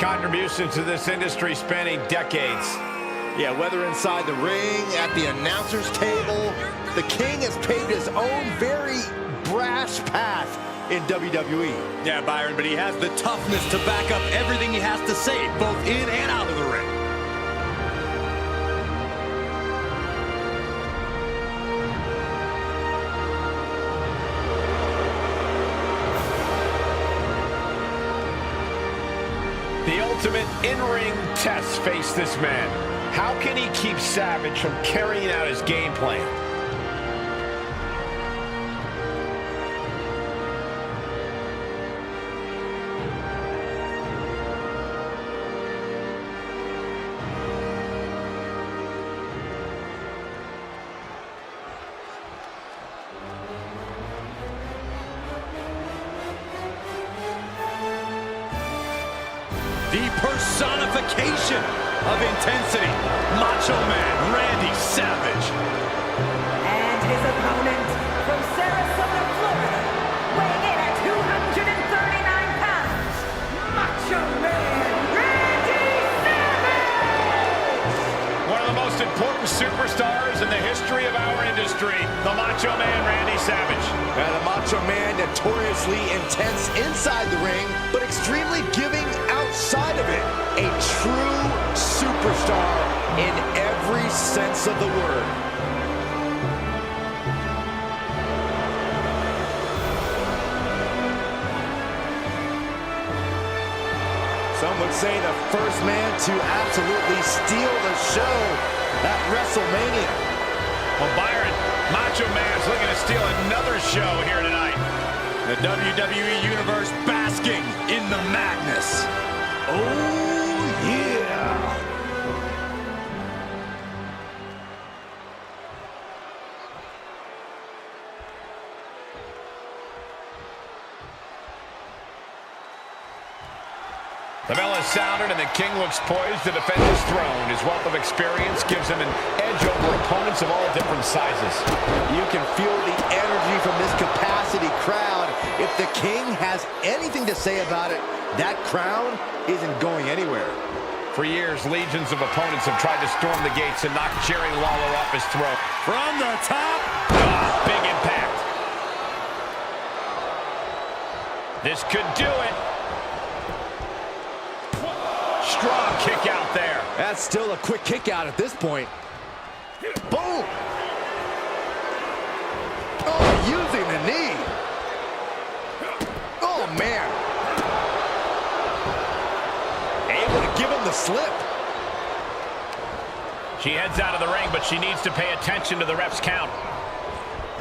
contributions to this industry spanning decades. Yeah, whether inside the ring, at the announcer's table, the King has paved his own very brash path in WWE. Yeah, Byron, but he has the toughness to back up everything he has to say, both in and out of the ring. The ultimate in-ring test faced this man. How can he keep Savage from carrying out his game plan? The personification of intensity, Macho Man Randy Savage. And his opponent from Sarasota, Florida, weighing in at 239 pounds, Macho Man Randy Savage! One of the most important superstars in the history of our industry, the Macho Man Randy Savage. The Macho Man notoriously intense inside the ring, but extremely giving outside of it. A true superstar in every sense of the word. Some would say the first man to absolutely steal the show at WrestleMania. Well, Byron, Macho Man's looking to steal another show here tonight. The WWE Universe basking in the madness. Oh, yeah. The bell is sounded and the King looks poised to defend his throne. His wealth of experience gives him an edge over opponents of all different sizes. You can feel the energy from this capacity crowd. If the King has anything to say about it, that crown isn't going anywhere. For years, legions of opponents have tried to storm the gates and knock Jerry Lawler off his throne. From the top. Big impact. This could do it. Strong kick out there. That's still a quick kick out at this point. Boom! Oh, using the knee. Oh, man. Able to give him the slip. She heads out of the ring, but she needs to pay attention to the ref's count.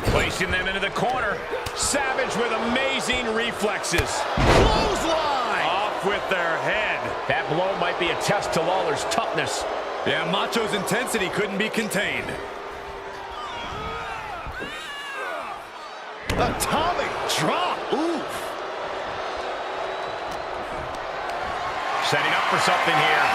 Placing them into the corner. Savage with amazing reflexes. Clothesline! Off with their head. That blow might be a test to Lawler's toughness. Yeah, Macho's intensity couldn't be contained. Atomic drop. Oof. Setting up for something here.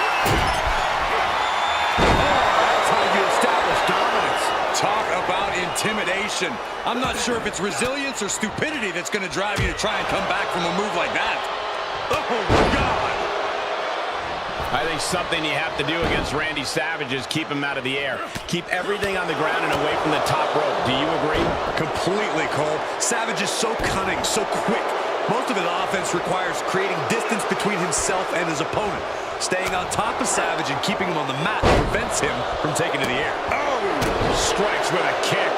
That's how you establish dominance. Talk about intimidation. I'm not sure if it's resilience or stupidity that's going to drive you to try and come back from a move like that. Oh, God. I think something you have to do against Randy Savage is keep him out of the air. Keep everything on the ground and away from the top rope. Do you agree? Completely, Cole. Savage is so cunning, so quick. Most of his offense requires creating distance between himself and his opponent. Staying on top of Savage and keeping him on the mat prevents him from taking to the air. Oh! Strikes with a kick.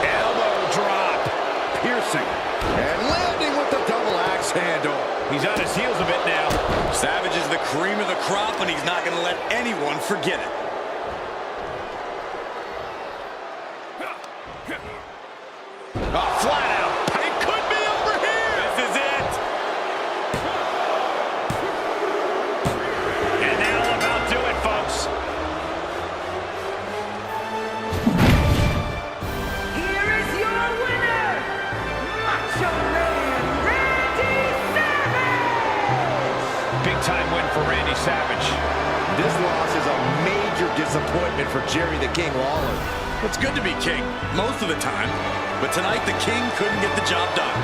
Elbow drop. Piercing. And landing with the double axe handle. He's on his heels a bit now. Savage is the cream of the crop, and he's not going to let anyone forget it. Oh, flat out. It could be over here. This is it. And that'll about do it, folks. Here is your winner, Macho Man Randy Savage! Big time win for Randy Savage. This loss is a major disappointment for Jerry the King Lawler. It's good to be king most of the time, but tonight the king couldn't get the job done.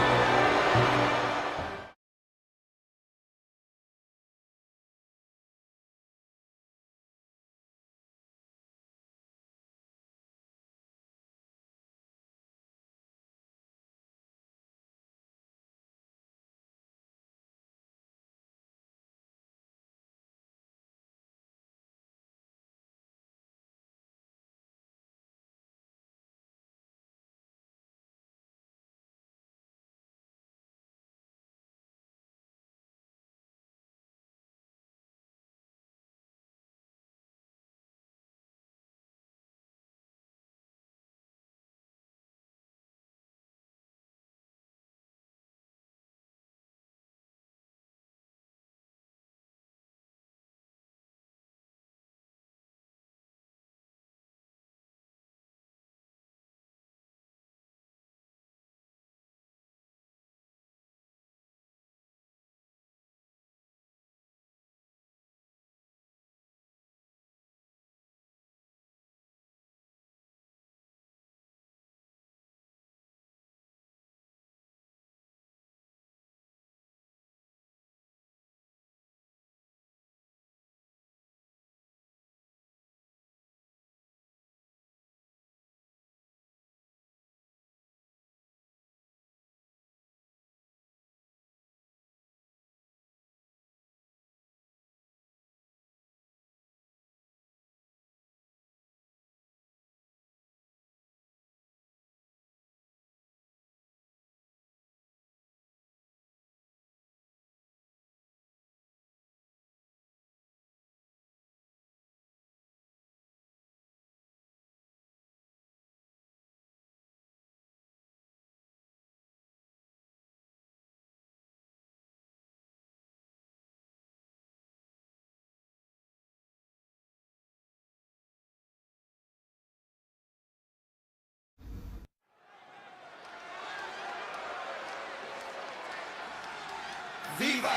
The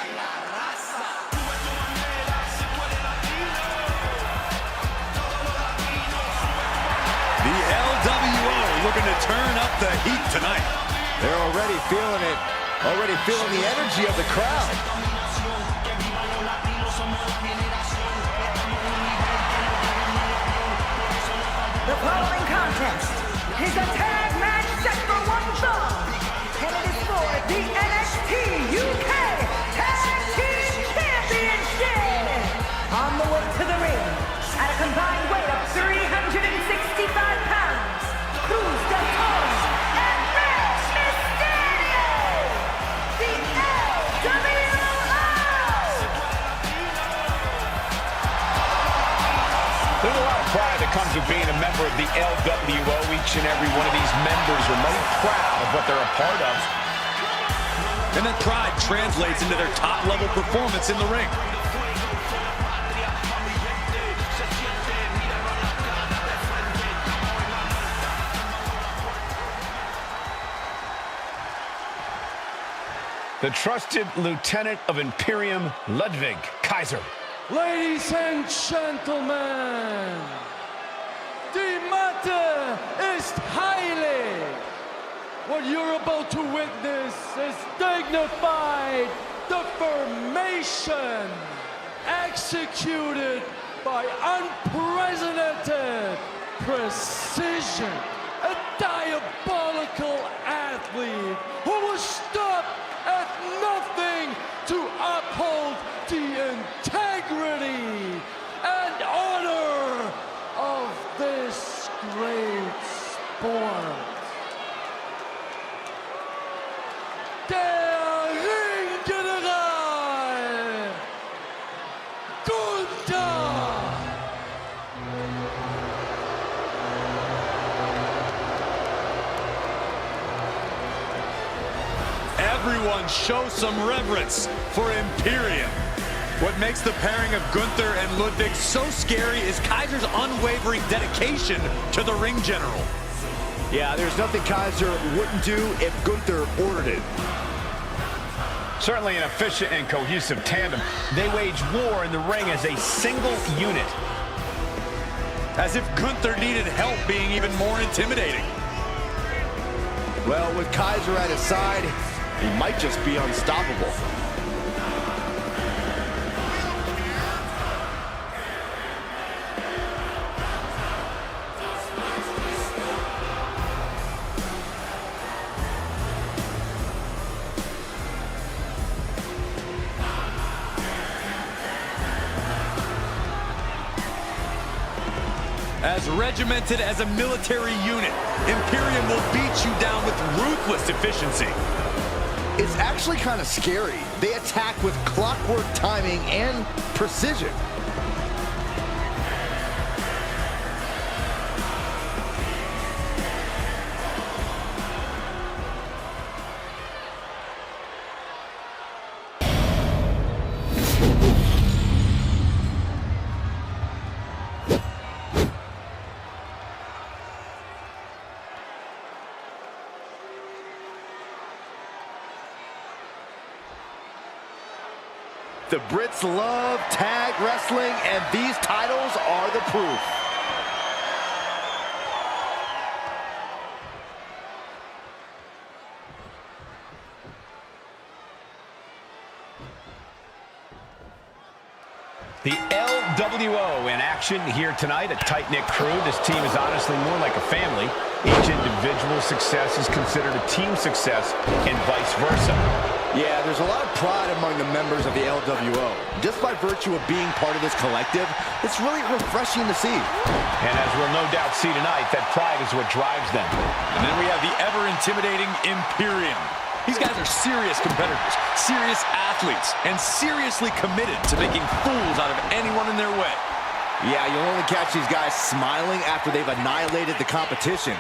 LWO looking to turn up the heat tonight. They're already feeling it. Already feeling the energy of the crowd. The following contest is a tag match set for one fall, and it is for the NXT UK Tag Team Championship. On the way to the ring, at a combined weight of 365 pounds, Cruz del Toro and Rey Mysterio, the LWO. There's a lot of pride that comes with being a member of the LWO. Each and every one of these members are mighty proud of what they're a part of. And that pride translates into their top-level performance in the ring. The trusted lieutenant of Imperium, Ludwig Kaiser. Ladies and gentlemen, the matter is highly. What you're about to witness is dignified deformation executed by unprecedented precision. A diabolical athlete who will stop at nothing to uphold the integrity and honor of this great sport. Der Ringgeneral Gunther. Everyone show some reverence for Imperium. What makes the pairing of Gunther and Ludwig so scary is Kaiser's unwavering dedication to the ring general. Yeah, there's nothing Kaiser wouldn't do if Gunther ordered it. Certainly an efficient and cohesive tandem. They wage war in the ring as a single unit. As if Gunther needed help being even more intimidating. Well, with Kaiser at his side, he might just be unstoppable. As regimented as a military unit, Imperium will beat you down with ruthless efficiency. It's actually kind of scary. They attack with clockwork timing and precision. The Brits love tag wrestling, and these titles are the proof. The LWO in action here tonight, a tight-knit crew. This team is honestly more like a family. Each individual success is considered a team success and vice versa. Yeah, there's a lot of pride among the members of the LWO. Just by virtue of being part of this collective, it's really refreshing to see. And as we'll no doubt see tonight, that pride is what drives them. And then we have the ever-intimidating Imperium. These guys are serious competitors, serious athletes, and seriously committed to making fools out of anyone in their way. Yeah, you'll only catch these guys smiling after they've annihilated the competition.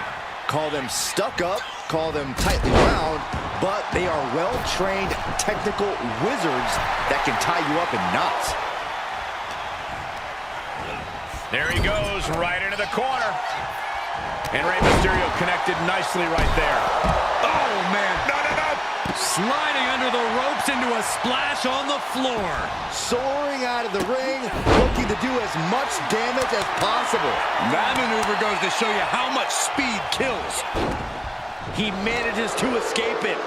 Call them stuck up, call them tightly wound, but they are well-trained technical wizards that can tie you up in knots. There he goes, right into the corner. And Rey Mysterio connected nicely right there. Oh, man. No, no, no. Sliding under the ropes into a splash on the floor. Soaring out of the ring, looking to do as much damage as possible. That maneuver goes to show you how much speed kills. He manages to escape it.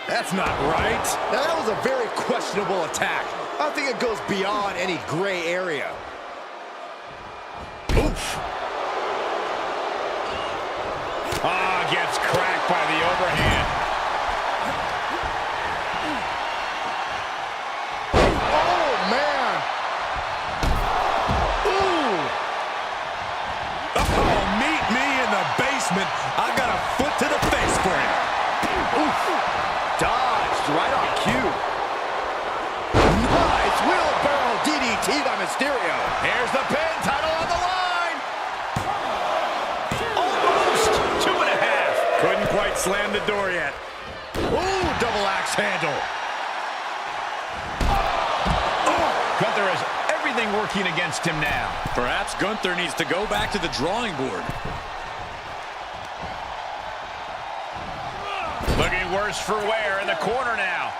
That's not right. Now, that was a very questionable attack. I think it goes beyond any gray area. Oof. Gets cracked by the overhand. Oh, man. Ooh. Oh, meet me in the basement. I got a foot to the face for you. Oof. Dodged right on cue. Nice wheelbarrow DDT by Mysterio. Here's the pin, title on the line. Almost 2.5. Couldn't quite slam the door yet. Ooh, double axe handle. Gunther has everything working against him now. Perhaps Gunther needs to go back to the drawing board. Looking worse for wear in the corner now.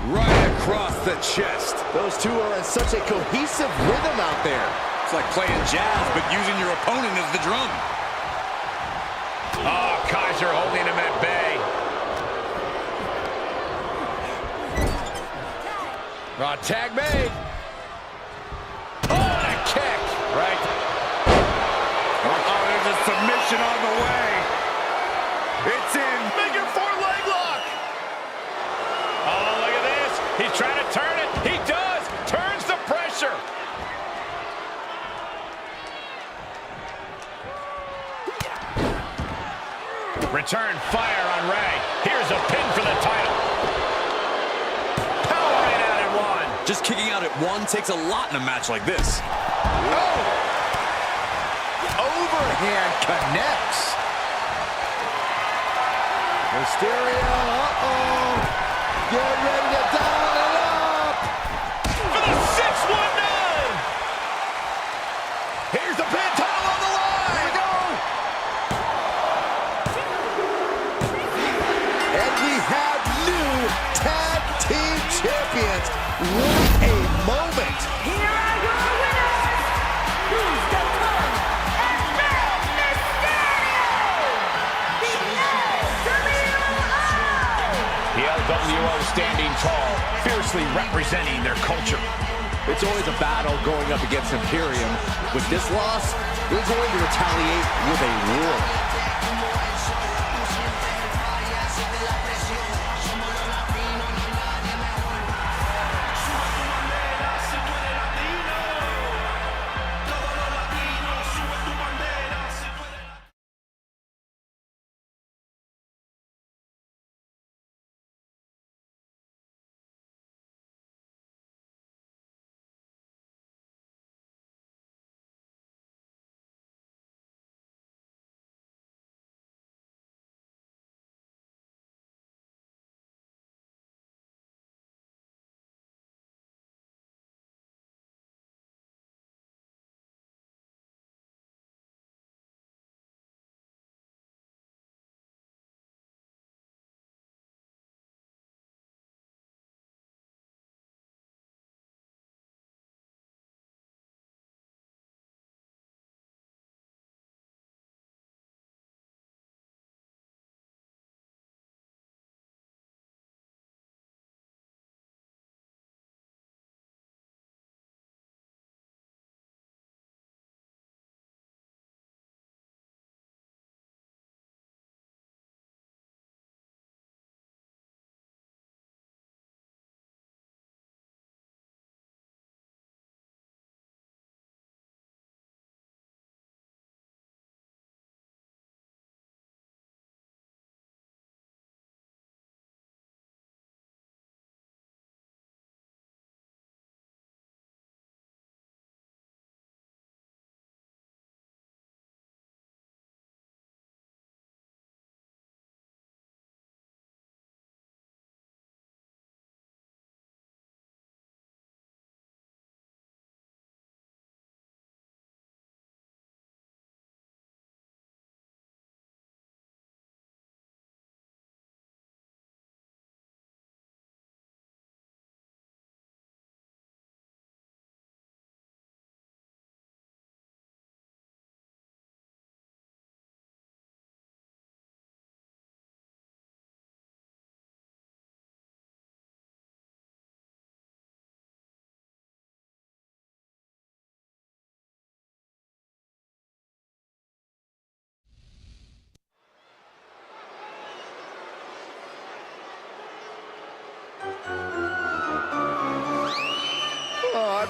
Right across the chest. Those two are in such a cohesive rhythm out there. It's like playing jazz, but using your opponent as the drum. Oh, Kaiser holding him at bay. Tag made. Oh, and a kick. Right. Oh, there's a submission on the way. It's in. Figure 4 leg lock. Oh, look at this. He's trying to turn it. He does. Turns the pressure. Return fire on Ray. Here's a pin for the title. Powering out at 1. Just kicking out at 1 takes a lot in a match like this. Oh! Overhand connects. Mysterio, uh-oh. Get ready to dial it up. For the 619. Here's the pin, title on the line. Here we go. And we have new tag team champions. What a moment. Here are your winners, who's the Punk and Rey Mysterio, the LWO. The LWO standing tall, fiercely representing their culture. It's always a battle going up against Imperium. With this loss, they're going to retaliate with a war.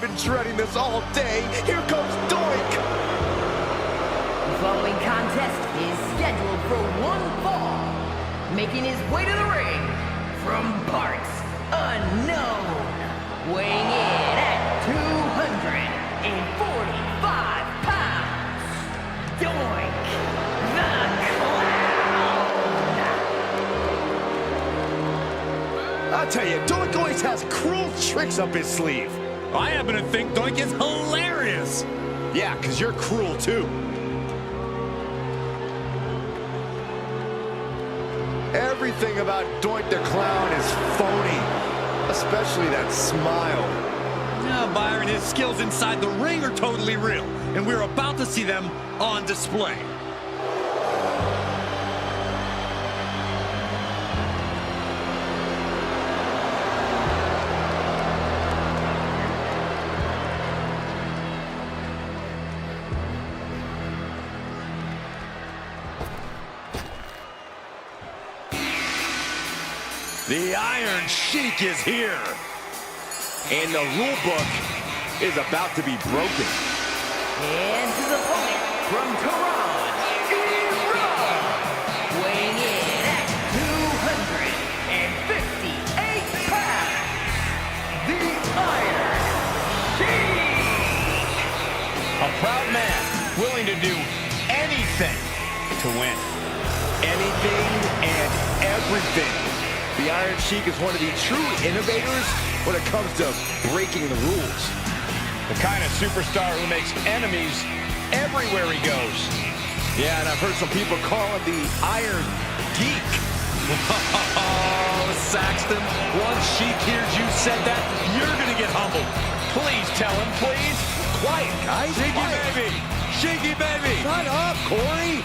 been dreading this all day. Here comes Doink. The following contest is scheduled for one fall. Making his way to the ring from parts unknown. Weighing in at 245 pounds. Doink the Clown. I'll tell you, Doink always has cruel tricks up his sleeve. I happen to think Doink is hilarious. Yeah, because you're cruel too. Everything about Doink the Clown is phony, especially that smile. Now, Byron, his skills inside the ring are totally real, and we're about to see them on display. The Iron Sheik is here. And the rule book is about to be broken. And his opponent from Tehran, Iran. Weighing in at 258 pounds. The Iron Sheik. A proud man willing to do anything to win. Anything and everything. The Iron Sheik is one of the true innovators when it comes to breaking the rules. The kind of superstar who makes enemies everywhere he goes. Yeah, and I've heard some people call him the Iron Geek. Oh, Saxton, once Sheik hears you said that, you're going to get humbled. Please tell him, please. Quiet, guys. Sheiky quiet. baby! Sheiky baby! Shut up, Corey.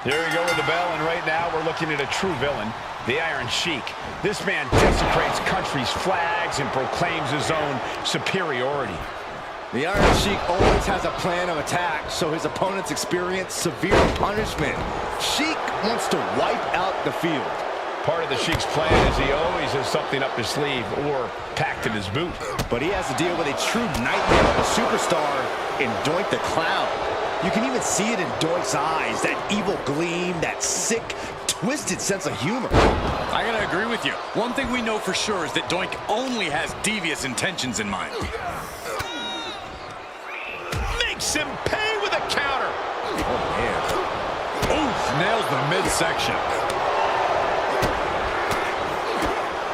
Here we go with the bell, and right now we're looking at a true villain, the Iron Sheik. This man desecrates countries' flags and proclaims his own superiority. The Iron Sheik always has a plan of attack, so his opponents experience severe punishment. Sheik wants to wipe out the field. Part of the Sheik's plan is he always has something up his sleeve or packed in his boot. But he has to deal with a true nightmare of a superstar in Doink the Clown. You can even see it in Doink's eyes, that evil gleam, that sick, twisted sense of humor. I gotta agree with you. One thing we know for sure is that Doink only has devious intentions in mind. Makes him pay with a counter. Oh, man. Oof, nails the midsection.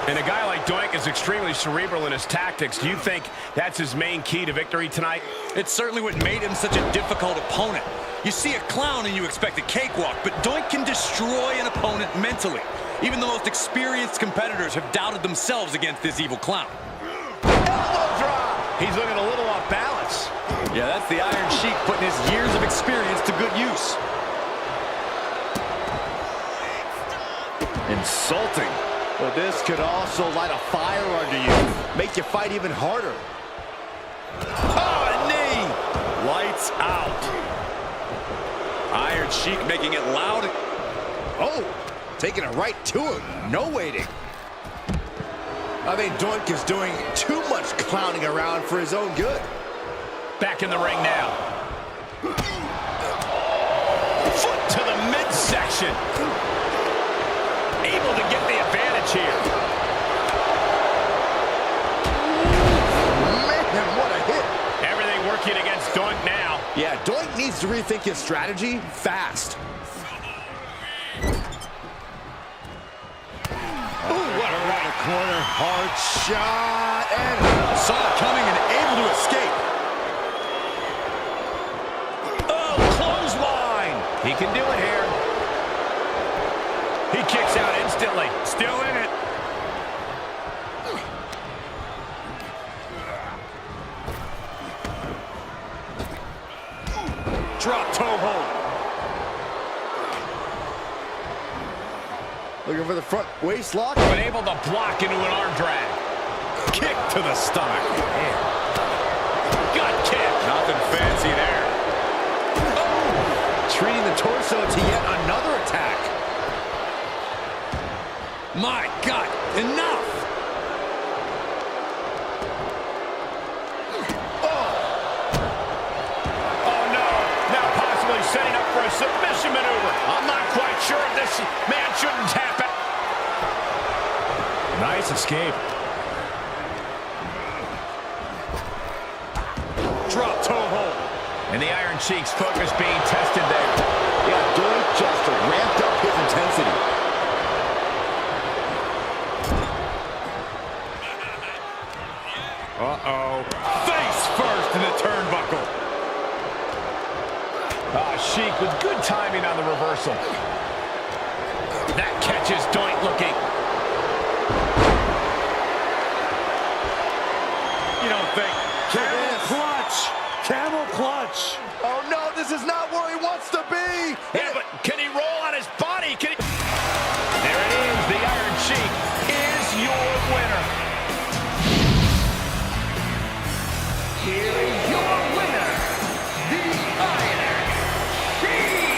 And a guy like Doink is extremely cerebral in his tactics. Do you think that's his main key to victory tonight? It's certainly what made him such a difficult opponent. You see a clown and you expect a cakewalk, but Doink can destroy an opponent mentally. Even the most experienced competitors have doubted themselves against this evil clown. Elbow drop. He's looking a little off balance. Yeah, that's the Iron Sheik putting his years of experience to good use. Insulting. Well, this could also light a fire under you, make you fight even harder. Oh, a knee! Lights out. Iron Sheik making it loud. Oh, taking it right to him. No waiting. I think Doink is doing too much clowning around for his own good. Back in the ring now. Foot to the midsection. Able to get the advantage here. Man, what a hit. Everything working against Doink now. Yeah, Doink needs to rethink his strategy fast. Ooh, what around the corner. Hard shot. And Saw it coming and able to escape. Oh, clothesline. He can do it here. He kicks out instantly. Still in it. Drop toe hold. looking for the front waist lock. But able to block into an arm drag. Kick to the stomach. Gut kick. My God, enough! Oh, no. Now possibly setting up for a submission maneuver. I'm not quite sure if this man shouldn't tap out. Nice escape. Drop toe hold. And the Iron Sheik's focus being tested there. Yeah, Doink just ramped up his intensity. Uh-oh. Face first in the turnbuckle. Sheik with good timing on the reversal. That catches Doink looking. You don't think. Camel clutch. Camel clutch. Oh no, this is not where he wants to be. Yeah, but can he roll on his body? Can he... There it is. The Iron Sheik is your winner. Here is your winner, the Iron Sheik!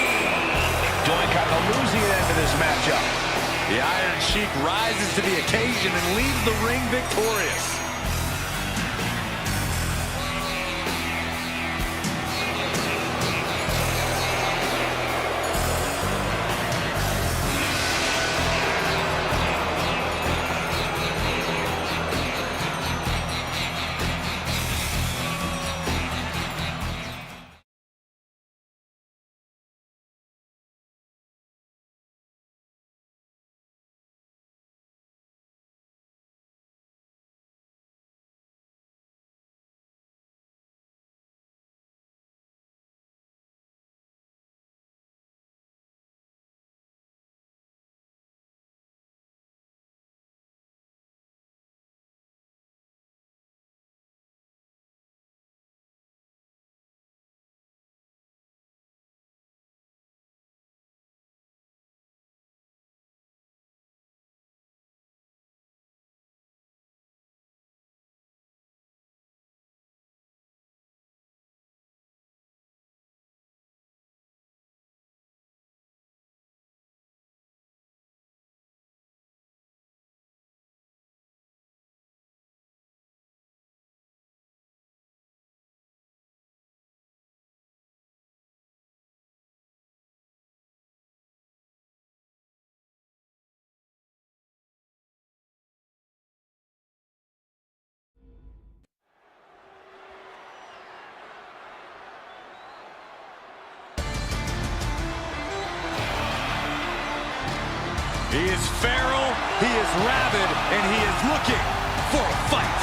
Doink on the losing end of this matchup. The Iron Sheik rises to the occasion and leaves the ring victorious. He is feral, he is rabid, and he is looking for a fight.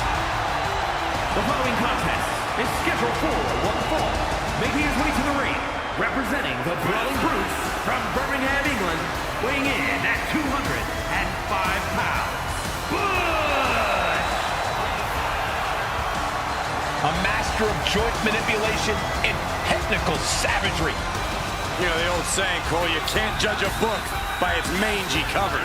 The following contest is scheduled for one fall. Making his way to the ring, representing the Brawling Brutes from Birmingham, England, weighing in at 205 pounds, Bush! A master of joint manipulation and technical savagery. You know the old saying, Cole, you can't judge a book by its mangy cover.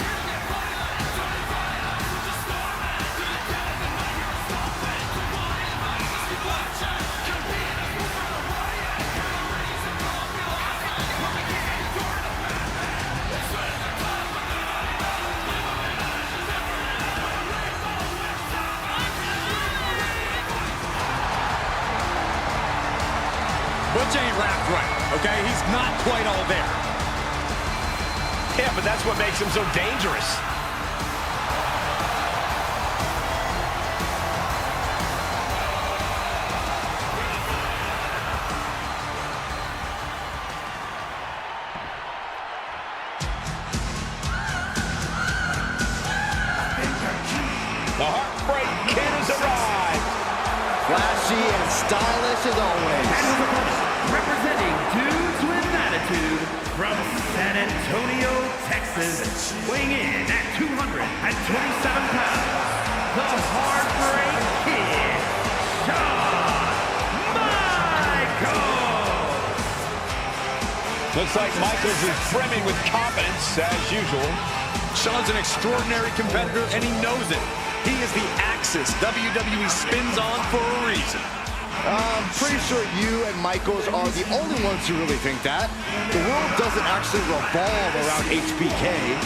Butch ain't wrapped right, okay? He's not quite all there. Yeah, but that's what makes him so dangerous. The Heartbreak Kid has arrived. Flashy and stylish as always. And his opponent, representing Dudes with Attitude from San Antonio, Texas, weighing in at 227 pounds, the Heartbreak Kid, Shawn Michaels! Looks like Michaels is brimming with confidence, as usual. Shawn's an extraordinary competitor, and he knows it. He is the Axis WWE spins on for a reason. I'm pretty sure you and Michaels are the only ones who really think that. The world doesn't actually revolve around HBK.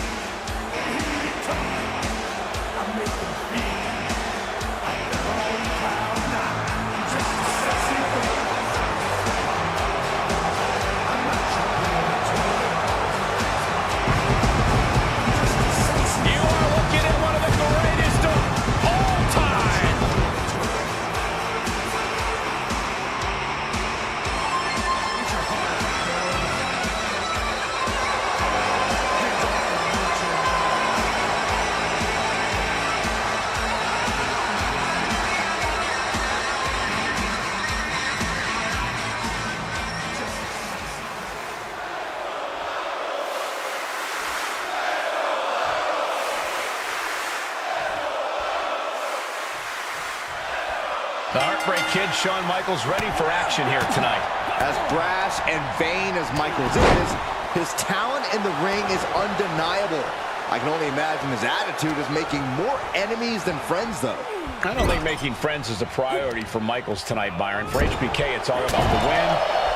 Ospreay kid Shawn Michaels ready for action here tonight. As brash and vain as Michaels is, his talent in the ring is undeniable. I can only imagine his attitude is making more enemies than friends, though. I don't think making friends is a priority for Michaels tonight, Byron. For HBK, it's all about the win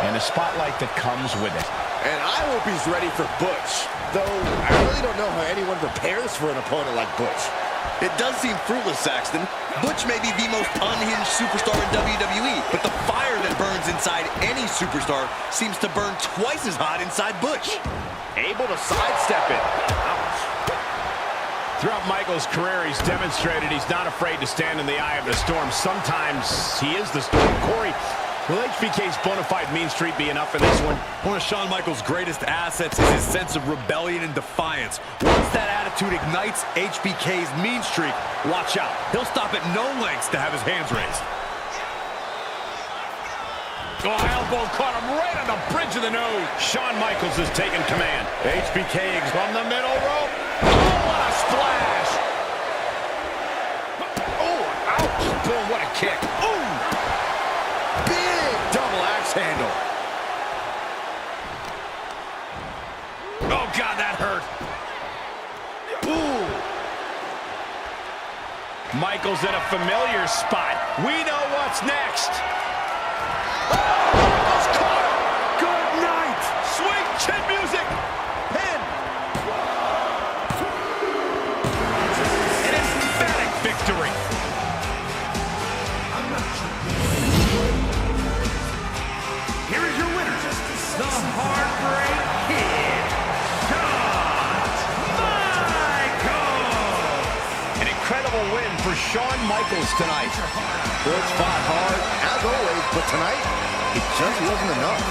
and the spotlight that comes with it. And I hope he's ready for Butch, though I really don't know how anyone prepares for an opponent like Butch. It does seem fruitless, Saxton. Butch may be the most unhinged superstar in WWE, but the fire that burns inside any superstar seems to burn twice as hot inside Butch. Able to sidestep it. Throughout Michaels' career, he's demonstrated he's not afraid to stand in the eye of the storm. Sometimes he is the storm. Corey, will HBK's bona fide mean streak be enough for this one? One of Shawn Michaels' greatest assets is his sense of rebellion and defiance. Once that attitude ignites HBK's mean streak, watch out. He'll stop at no lengths to have his hands raised. Oh, elbow caught him right on the bridge of the nose. Shawn Michaels has taken command. HBK from the middle rope. Oh, what a splash. Oh, ouch. Boom, what a kick. Ooh. Big double axe handle. Oh, God, that hurt. Ooh. Michaels in a familiar spot. We know what's next. Michaels caught him. Good night. Sweet chin music. Pin. An emphatic victory. Here is your winner, the Heartbreak Kid, Shawn Michaels. An incredible win for Shawn Michaels tonight. Butch fought hard, as always, but tonight, it just wasn't enough.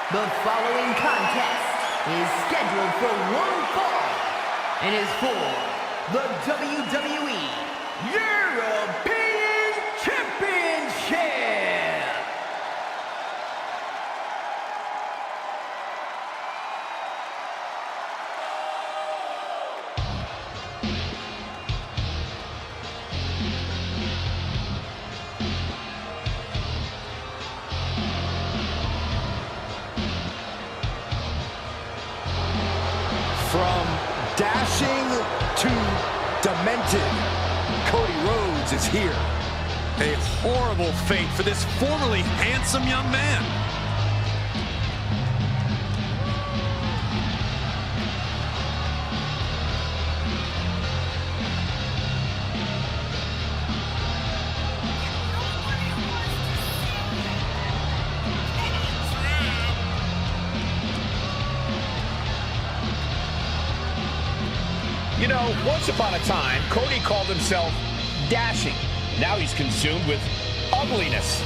The following contest is scheduled for one fall and is for the WWE European Championship. From dashing to demented, Cody Rhodes is here. A horrible fate for this formerly handsome young man. You know, once upon a time, Cody called himself dashing. Now he's consumed with ugliness.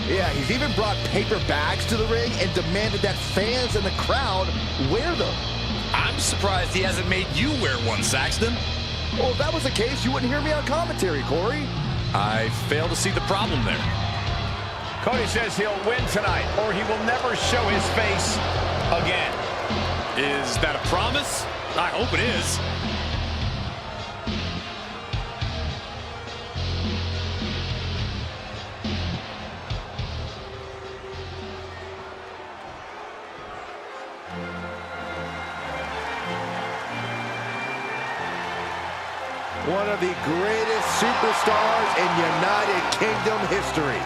Yeah, he's even brought paper bags to the ring and demanded that fans in the crowd wear them. I'm surprised he hasn't made you wear one, Saxton. Well, if that was the case, you wouldn't hear me on commentary, Corey. I fail to see the problem there. Cody says he'll win tonight, or he will never show his face again. Is that a promise? I hope it is. One of the greatest superstars in United Kingdom history.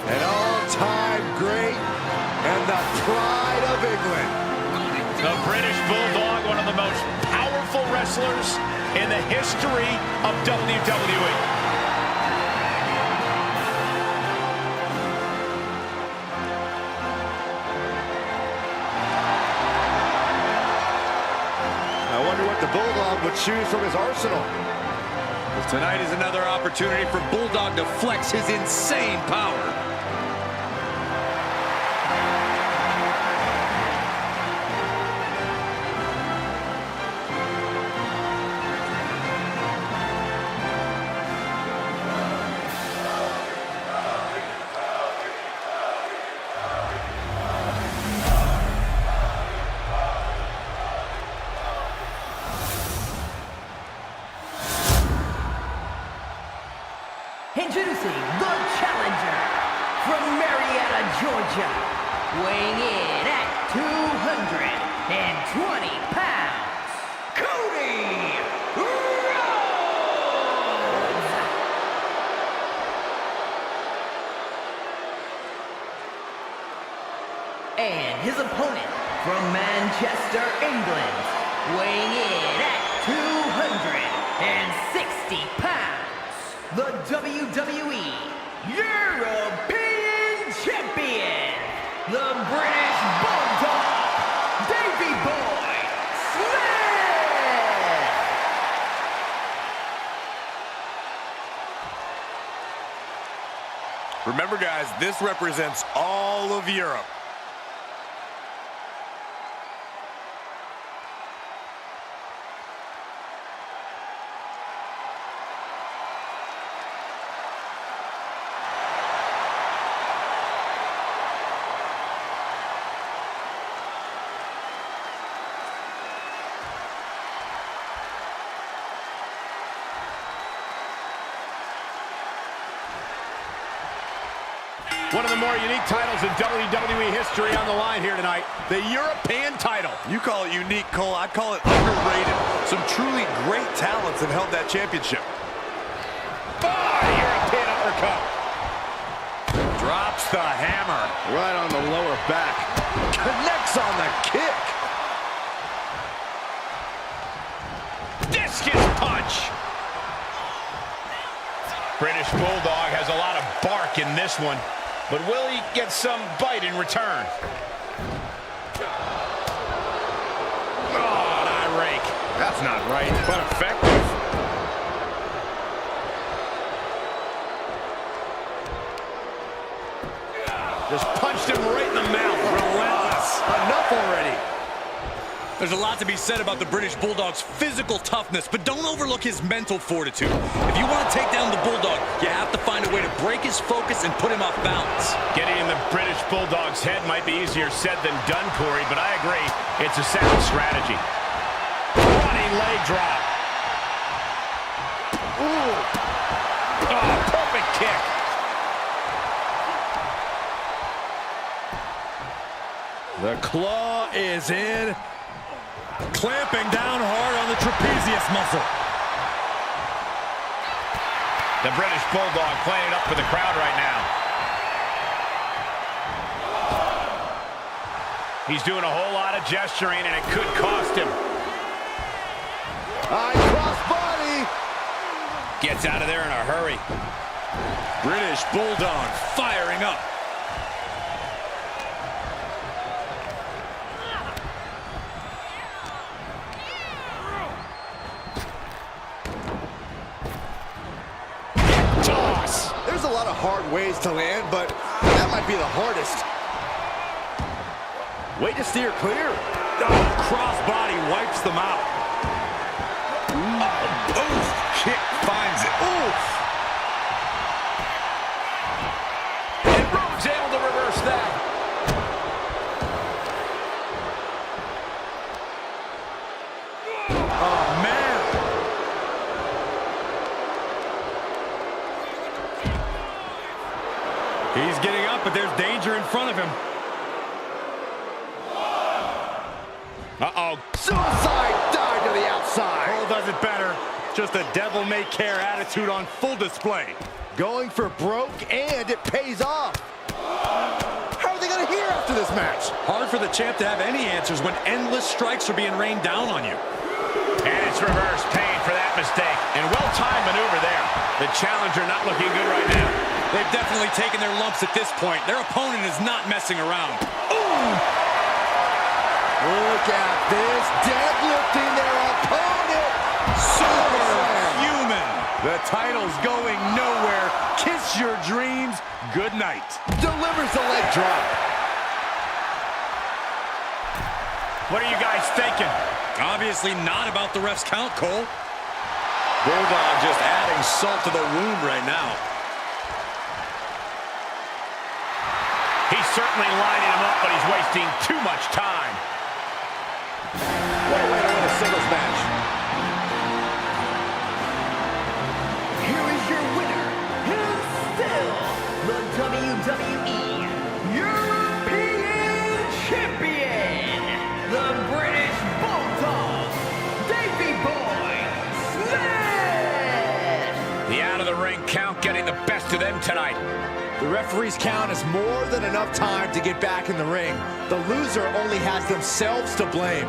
An all-time great and the pride of England. The British Bulldog, one of the most powerful wrestlers in the history of WWE. I wonder what the Bulldog would choose from his arsenal. Well, tonight is another opportunity for Bulldog to flex his insane power. Introducing the challenger from Marietta, Georgia, weighing in at 220 pounds, Cody Rhodes! And his opponent from Manchester, England, weighing in at 260 pounds, the WWE European Champion, the British Bulldog, Davey Boy Smith! Remember, guys, this represents all of Europe. One of the more unique titles in WWE history on the line here tonight. The European title. You call it unique, Cole. I call it underrated. Some truly great talents have held that championship. European uppercut. Drops the hammer. Right on the lower back. Connects on the kick. Discus punch. British Bulldog has a lot of bark in this one, but will he get some bite in return? Oh, an eye rake. That's not right, but effective. Just punched him right in the mouth. Relentless. Enough already. There's a lot to be said about the British Bulldog's physical toughness, but don't overlook his mental fortitude. If you want to take down the Bulldog, you have to find a way to break his focus and put him off balance. Getting in the British Bulldog's head might be easier said than done, Corey, but I agree, it's a sound strategy. Running leg drop. Ooh. Oh, perfect kick. The claw is in. Clamping down hard on the trapezius muscle. The British Bulldog playing it up for the crowd right now. He's doing a whole lot of gesturing, and it could cost him. High cross body. Gets out of there in a hurry. British Bulldog firing up. There's a lot of hard ways to land, but that might be the hardest. Way to steer clear. Oh, crossbody wipes them out. Oof. Kick finds it. Oof. And Rhodes able to reverse that. up, but there's danger in front of him. Uh-oh. Suicide dive to the outside. Cole does it better. Just a devil-may-care attitude on full display. Going for broke, and it pays off. How are they going to hear after this match? Hard for the champ to have any answers when endless strikes are being rained down on you. And it's reverse pain for that mistake. And well-timed maneuver there. The challenger not looking good right now. They've definitely taken their lumps at this point. Their opponent is not messing around. Ooh! Look at this, deadlifting their opponent. Superhuman. The title's going nowhere. Kiss your dreams. Good night. Delivers the leg drop. What are you guys thinking? Obviously not about the ref's count, Cole. Bulldog just adding salt to the wound right now. He's certainly lining him up, but he's wasting too much time. What a way to win a singles match. Here is your winner, and still the WWE European Champion, the British Bulldog, Davey Boy Smith. The out-of-the-ring count getting the best of them tonight. The referee's count is more than enough time to get back in the ring. The loser only has themselves to blame.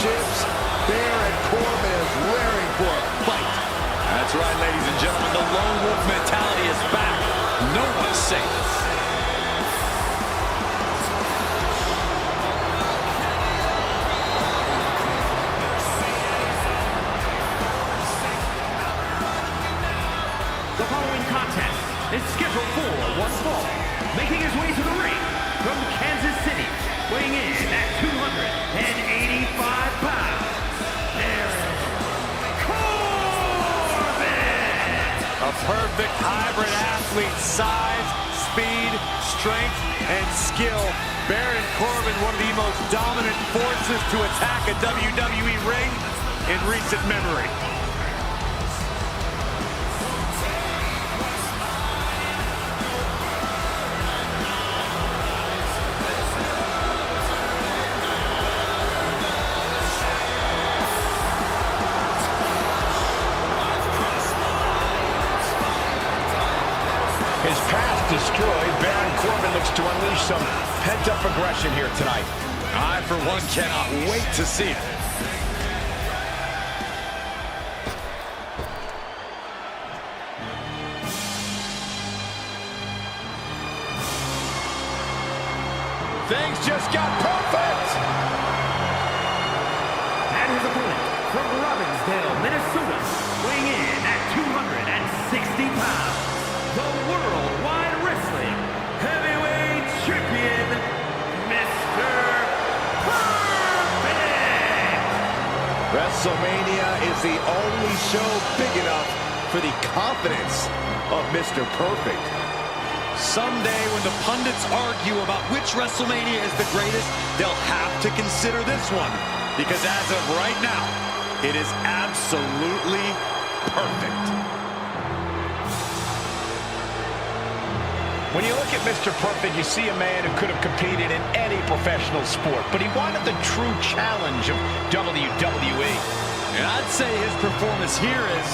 Ships, Baron Corbin is raring for a fight. That's right, ladies and gentlemen. The lone wolf mentality is back. No one's safe. The following contest is scheduled for one fall. Making his way to the ring from Kansas City, weighing in at 285 pounds, Baron Corbin! A perfect hybrid athlete, size, speed, strength, and skill. Baron Corbin, one of the most dominant forces to attack a WWE ring in recent memory. His past destroyed, Baron Corbin looks to unleash some pent-up aggression here tonight. I, for one, cannot wait to see it. Things just got perfect! And his opponent from Robbinsdale, Minnesota, weighing in at 260 pounds, the Worldwide Wrestling Heavyweight Champion, Mr. Perfect! WrestleMania is the only show big enough for the confidence of Mr. Perfect. Someday, when the pundits argue about which WrestleMania is the greatest, they'll have to consider this one. Because as of right now, It is absolutely perfect. When you look at Mr. Perfect, you see a man who could have competed in any professional sport, but he wanted the true challenge of WWE. And I'd say his performance here is,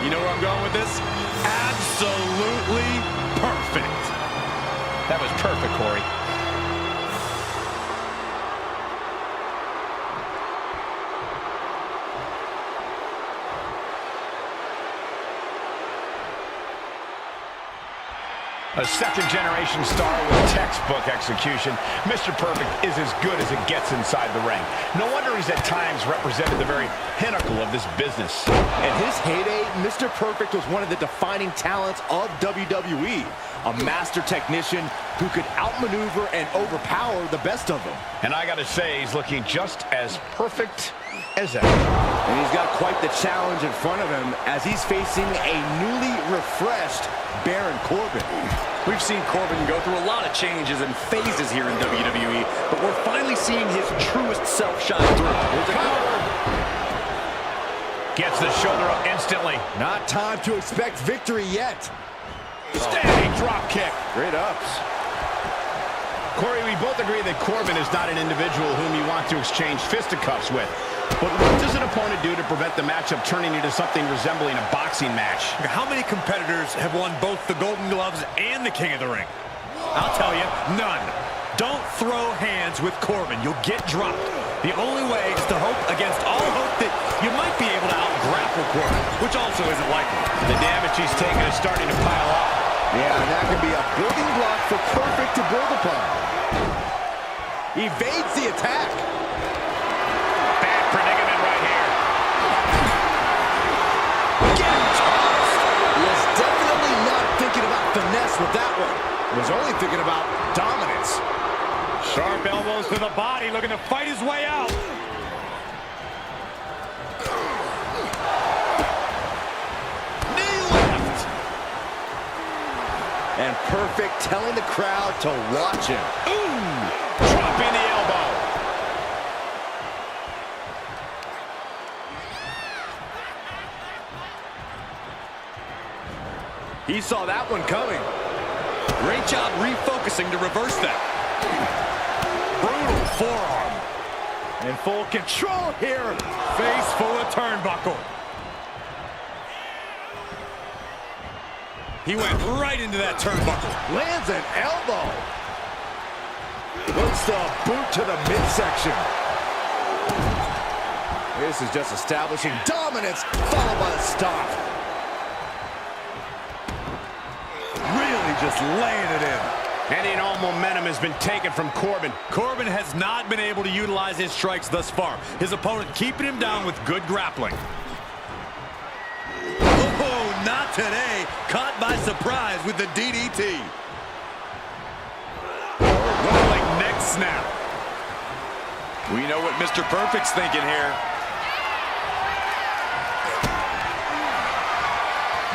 you know where I'm going with this? Absolutely perfect. That was perfect, Corey. A second-generation star with textbook execution, Mr. Perfect is as good as it gets inside the ring. No wonder he's at times represented the very pinnacle of this business. In his heyday, Mr. Perfect was one of the defining talents of WWE. A master technician who could outmaneuver and overpower the best of them. And I gotta say, he's looking just as perfect as ever. And he's got quite the challenge in front of him as he's facing a newly refreshed Baron Corbin. We've seen Corbin go through a lot of changes and phases here in WWE, but we're finally seeing his truest self shine through. Here's a cover. Gets the shoulder up instantly. Not time to expect victory yet. Standing drop kick. Great ups. Corey, we both agree that Corbin is not an individual whom you want to exchange fisticuffs with. But what does an opponent do to prevent the matchup turning into something resembling a boxing match? How many competitors have won both the Golden Gloves and the King of the Ring? I'll tell you, none. Don't throw hands with Corbin. You'll get dropped. The only way is to hope against all hope that you might be able to out-grapple Corbin, which also isn't likely. The damage he's taken is starting to pile up. Yeah, that could be a building block for Perfect to build upon. Evades the attack. Bad predicament right here. Getting tossed. He was definitely not thinking about finesse with that one. He was only thinking about dominance. Sharp elbows to the body, looking to fight his way out. Knee left. And Perfect telling the crowd to watch him. Ooh! Dropping the elbow. He saw that one coming. Great job refocusing to reverse that. Brutal forearm. In full control here. Face full of turnbuckle. He went right into that turnbuckle. Lands an elbow. Puts the boot to the midsection. This is just establishing dominance, followed by the stop. Really just laying it in. And all momentum has been taken from Corbin. Corbin has not been able to utilize his strikes thus far. His opponent keeping him down with good grappling. Oh, not today. Caught by surprise with the DDT. Rolling neck snap. We know what Mr. Perfect's thinking here.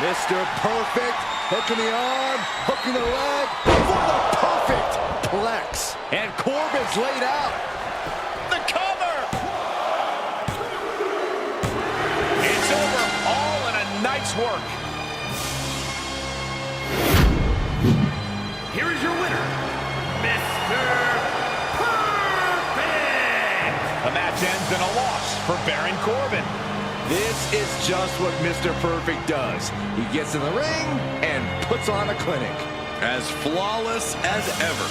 Mr. Perfect, hooking the arm, hooking the leg, for the perfect plex. And Corbin's laid out. The cover! It's over, all in a night's work. Here is your winner, Mr. Perfect! The match ends in a loss for Baron Corbin. This is just what Mr. Perfect does. He gets in the ring and puts on a clinic. As flawless as ever.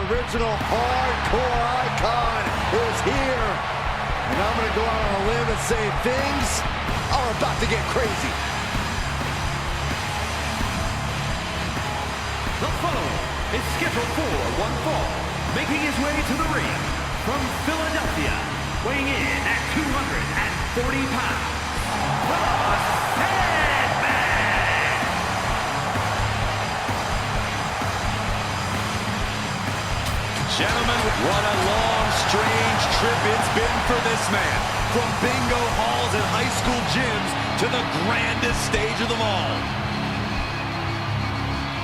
original hardcore icon is here. And I'm going to go out on a limb and say things are about to get crazy. The following is scheduled for one fall, making his way to the ring from Philadelphia, weighing in at 240 pounds, the Sandman! Gentlemen, what a long, strange trip it's been for this man. From bingo halls and high school gyms to the grandest stage of them all.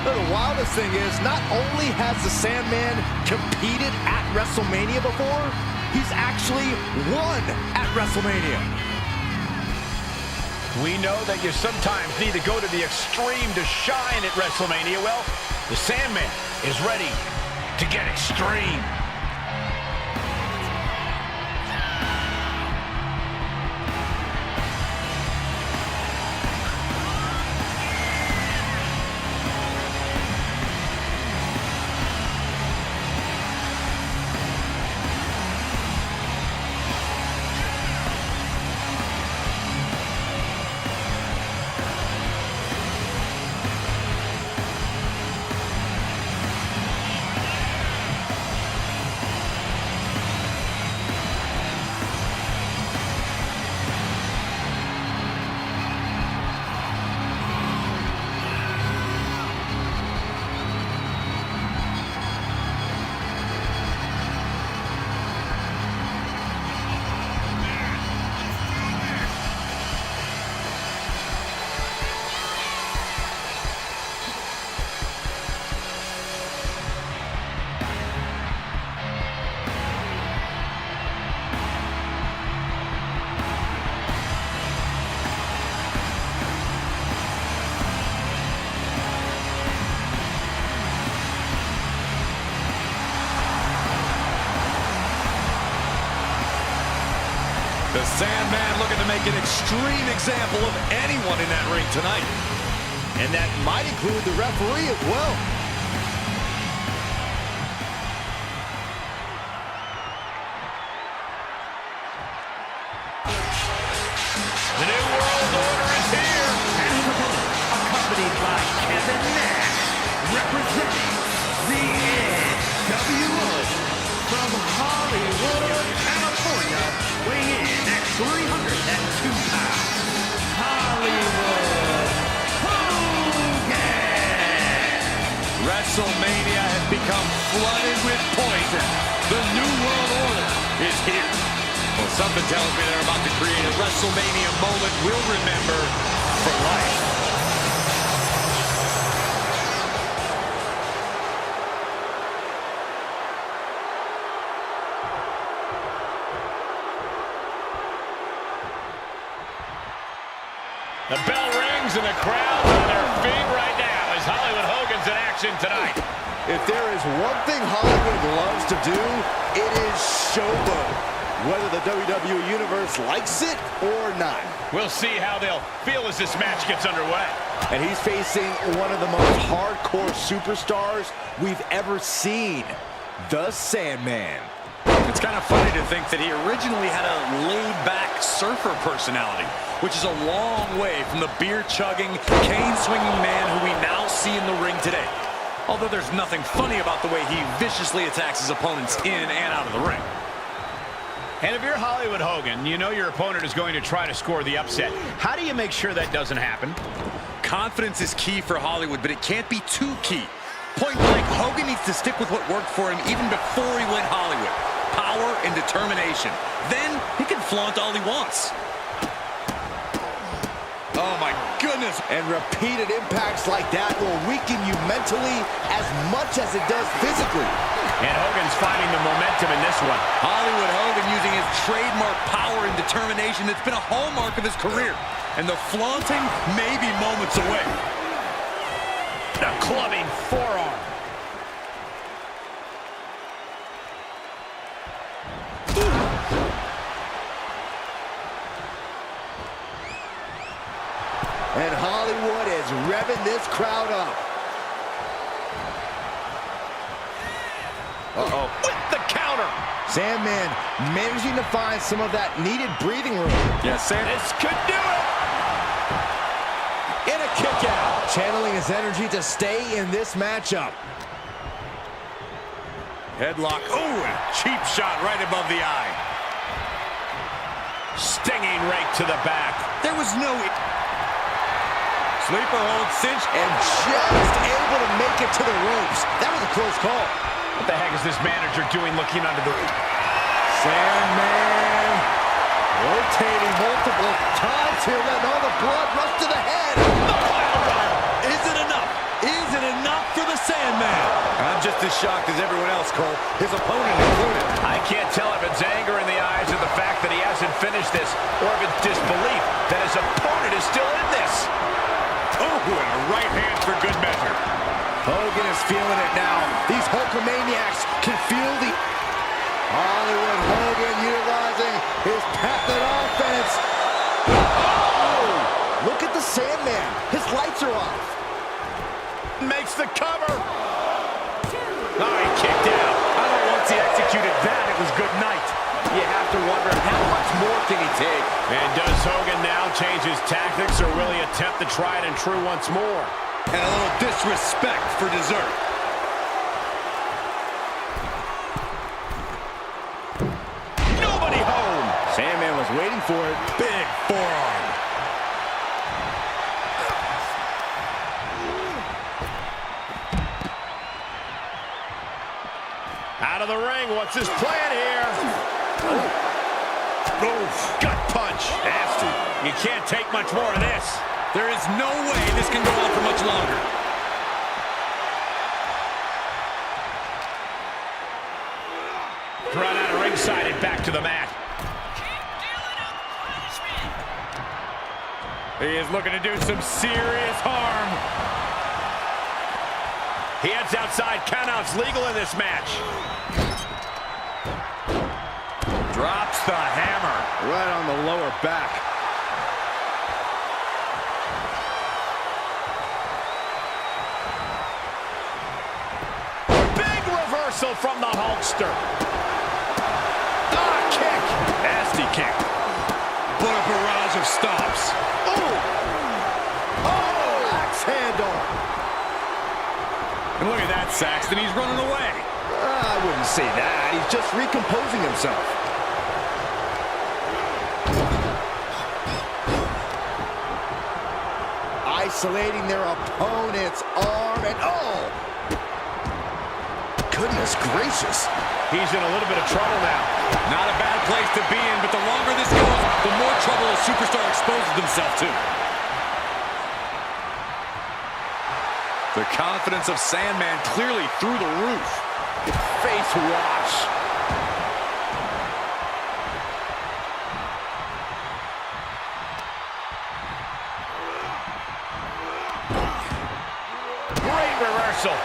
The wildest thing is, not only has the Sandman competed at WrestleMania before, he's actually won at WrestleMania. We know that you sometimes need to go to the extreme to shine at WrestleMania. Well, the Sandman is ready to get extreme. The Sandman looking to make an extreme example of anyone in that ring tonight. And that might include the referee as well. The New World Order is here. And his opponent, accompanied by Kevin Nash, representing the NWO from Hollywood, California, weighing in at 302 pounds, Hollywood Hogan! WrestleMania has become flooded with poison. The New World Order is here. Well, something tells me they're about to create a WrestleMania moment we'll remember for life. The bell rings and the crowd's on their feet right now as Hollywood Hogan's in action tonight. If there is one thing Hollywood loves to do, it is showboat. Whether the WWE Universe likes it or not. We'll see how they'll feel as this match gets underway. And he's facing one of the most hardcore superstars we've ever seen, the Sandman. It's kind of funny to think that he originally had a laid-back surfer personality, which is a long way from the beer-chugging, cane-swinging man who we now see in the ring today. Although there's nothing funny about the way he viciously attacks his opponents in and out of the ring. And if you're Hollywood Hogan, you know your opponent is going to try to score the upset. How do you make sure that doesn't happen? Confidence is key for Hollywood, but it can't be too key. Point blank, Hogan needs to stick with what worked for him even before he went Hollywood. Power and determination. Then he can flaunt all he wants. Oh my goodness. And repeated impacts like that will weaken you mentally as much as it does physically. And Hogan's finding the momentum in this one. Hollywood Hogan using his trademark power and determination that's been a hallmark of his career. And the flaunting may be moments away. The clubbing forearm. And Hollywood is revving this crowd up. Uh-oh. With the counter. Sandman managing to find some of that needed breathing room. Yes, Sam. This could do it. And a kick out. Channeling his energy to stay in this matchup. Headlock. Oh, and a cheap shot right above the eye. Stinging right to the back. There was no... Sleeper hold cinched. And just able to make it to the ropes. That was a close call. What the heck is this manager doing looking under the... Sandman rotating multiple times here, letting all the blood rush to the head. Is it enough? Is it enough for the Sandman? I'm just as shocked as everyone else, Cole. His opponent included. I can't tell if it's anger in the eyes or the fact that he hasn't finished this, or if it's disbelief that his opponent is still in this. Oh, and a right hand for good measure. Hogan is feeling it now. These Hulkamaniacs can feel the... Hollywood Hogan utilizing his patented offense. Oh! Look at the Sandman. His lights are off. Makes the cover. Oh, he kicked out. I don't once he executed that, it was good night. You have to wonder how much more can he take? And does Hogan now change his tactics or will he attempt the tried and true once more? And a little disrespect for dessert. Nobody home. Sandman was waiting for it. Big forearm. Out of the ring. What's his plan here? Oh, Gut punch. Nasty. You can't take much more of this. there is no way this can go on for much longer. Run out of ringside and back to the mat. He is looking to do some serious harm. He heads outside. Countouts legal in this match. Drops the hammer. Right on the lower back. Big reversal from the Hulkster. Ah, kick. Nasty kick. What a barrage of stops. Oh, axe handle. And look at that, Saxton. He's running away. I wouldn't say that. He's just recomposing himself. Isolating their opponent's arm and oh! Goodness gracious. He's in a little bit of trouble now. Not a bad place to be in, but the longer this goes, the more trouble a superstar exposes himself to. The confidence of Sandman clearly through the roof. Face wash. Great reversal.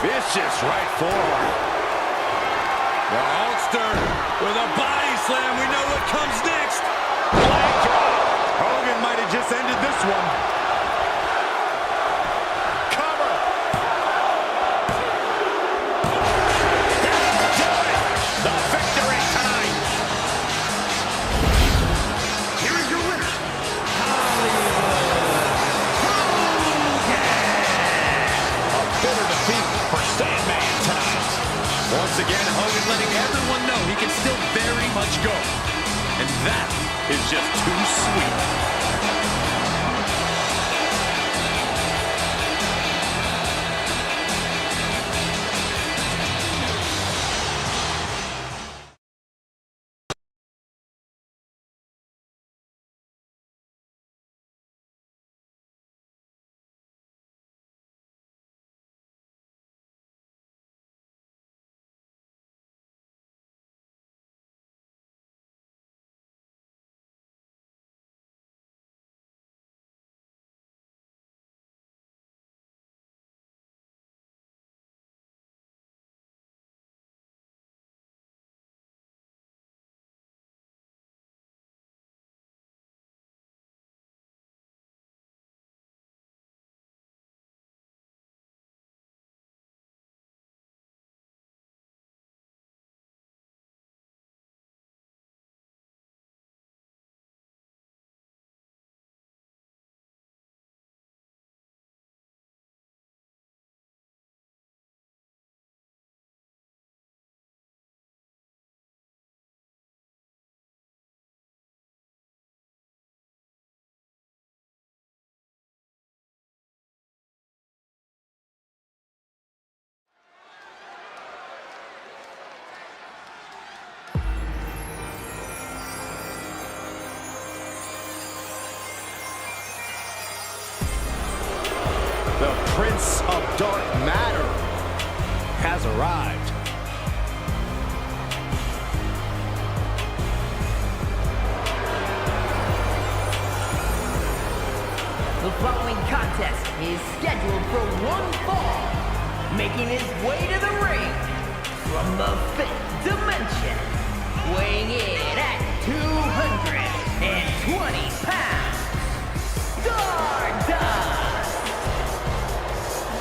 Vicious right forward. The Hulkster with a body slam. We know what comes next. Leg drop. Hogan might have just ended this one. Cover. That'll do it. The victory tonight. Here is your winner, A bitter defeat for Sandman tonight. Once again, Hogan letting everyone know he can still very much go. And that Dark Matter has arrived. The following contest is scheduled for one fall. Making his way to the ring from the fifth dimension, weighing in at 220 pounds, Stardust!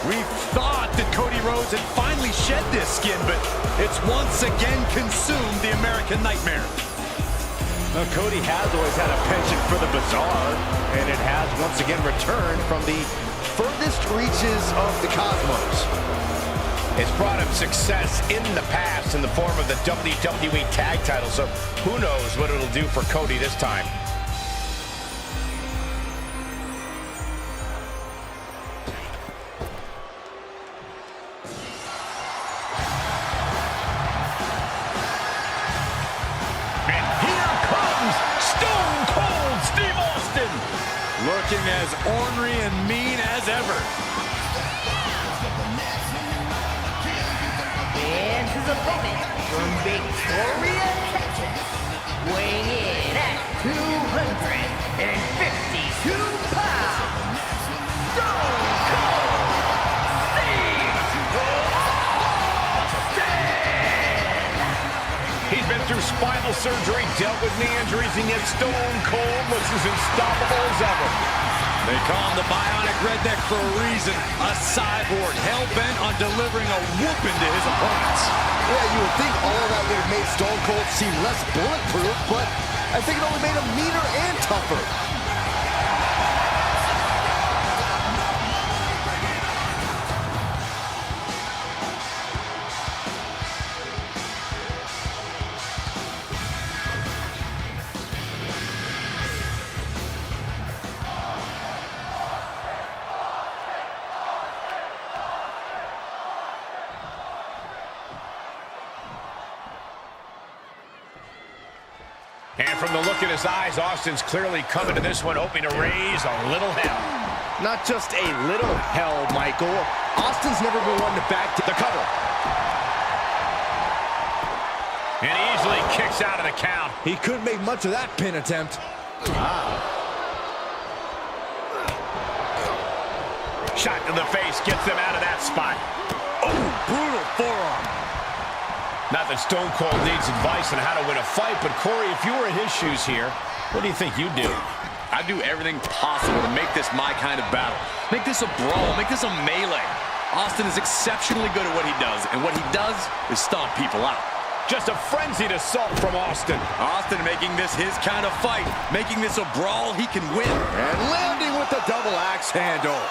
We thought that Cody Rhodes had finally shed this skin, but it's once again consumed the American Nightmare. Now, Cody has always had a penchant for the bizarre, and it has once again returned from the furthest reaches of the cosmos. It's brought him success in the past in the form of the WWE Tag Title, so who knows what it'll do for Cody this time. And here comes Stone Cold Steve Austin. Looking as ornery and mean as ever. And his opponent from Victoria, Texas, weighing in at 252 pounds, Stone Cold Steve Austin! He's been through spinal surgery, dealt with knee injuries, and yet Stone Cold looks as unstoppable as ever. They call him the Bionic Redneck for a reason. A cyborg, hell-bent on delivering a whooping to his opponents. Yeah, you would think all of that would have made Stone Cold seem less bulletproof, but I think it only made him meaner and tougher. And from the look in his eyes, Austin's clearly coming to this one hoping to raise a little hell. Not just a little hell, Michael. Austin's never been one to back to the cover. And he easily kicks out of the count. He couldn't make much of that pin attempt. Shot to the face gets him out of that spot. Oh, brutal forearm. Not that Stone Cold needs advice on how to win a fight, but Corey, if you were in his shoes here, what do you think you'd do? I'd do everything possible to make this my kind of battle. Make this a brawl, make this a melee. Austin is exceptionally good at what he does, and what he does is stomp people out. Just a frenzied assault from Austin. Austin making this his kind of fight, making this a brawl he can win. And landing with the double axe handle.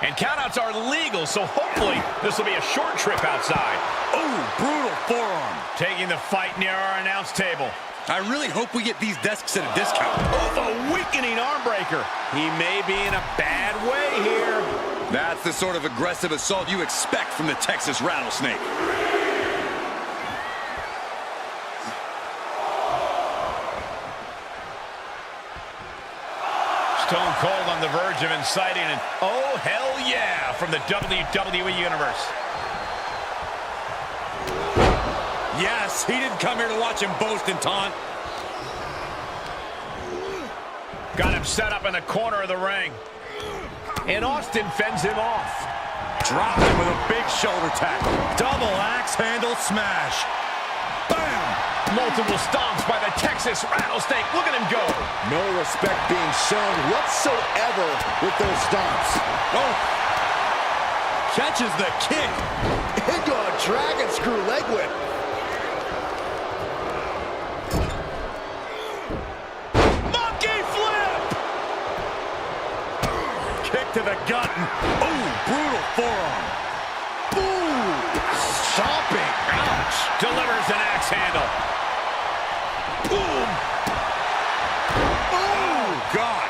And countouts are legal, so hopefully this will be a short trip outside. Oh, brutal forearm. Taking the fight near our announce table. I really hope we get these desks at a discount. Oh, a weakening arm breaker. He may be in a bad way here. That's the sort of aggressive assault you expect from the Texas Rattlesnake. Stone Cold on the verge of inciting an oh, hell yeah, from the WWE Universe. Yes, he didn't come here to watch him boast and taunt. Got him set up in the corner of the ring. And Austin fends him off. Dropped him with a big shoulder tackle. Double axe handle smash. Bam! Multiple stomps by the Texas Rattlesnake. Look at him go. No respect being shown whatsoever with those stomps. Oh! Catches the kick. Into a dragon screw leg whip. Monkey flip! Kick to the gut. Ooh, brutal forearm. Ooh, stomping. Ouch. Delivers an axe handle. Boom. Oh, God.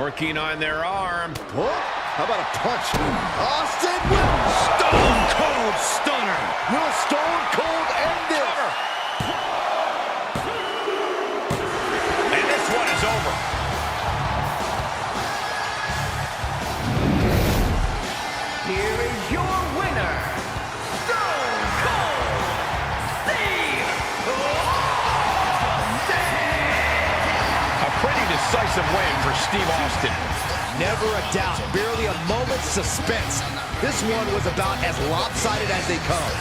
Working on their arm. Oh, how about a punch? Austin with Stone Cold Stunner. Will Stone Cold end this? And this one is over. Here is your winner, Stone Cold Steve Austin. A pretty decisive win for Steve Austin. Never a doubt, barely a moment's suspense. This one was about as lopsided as they come.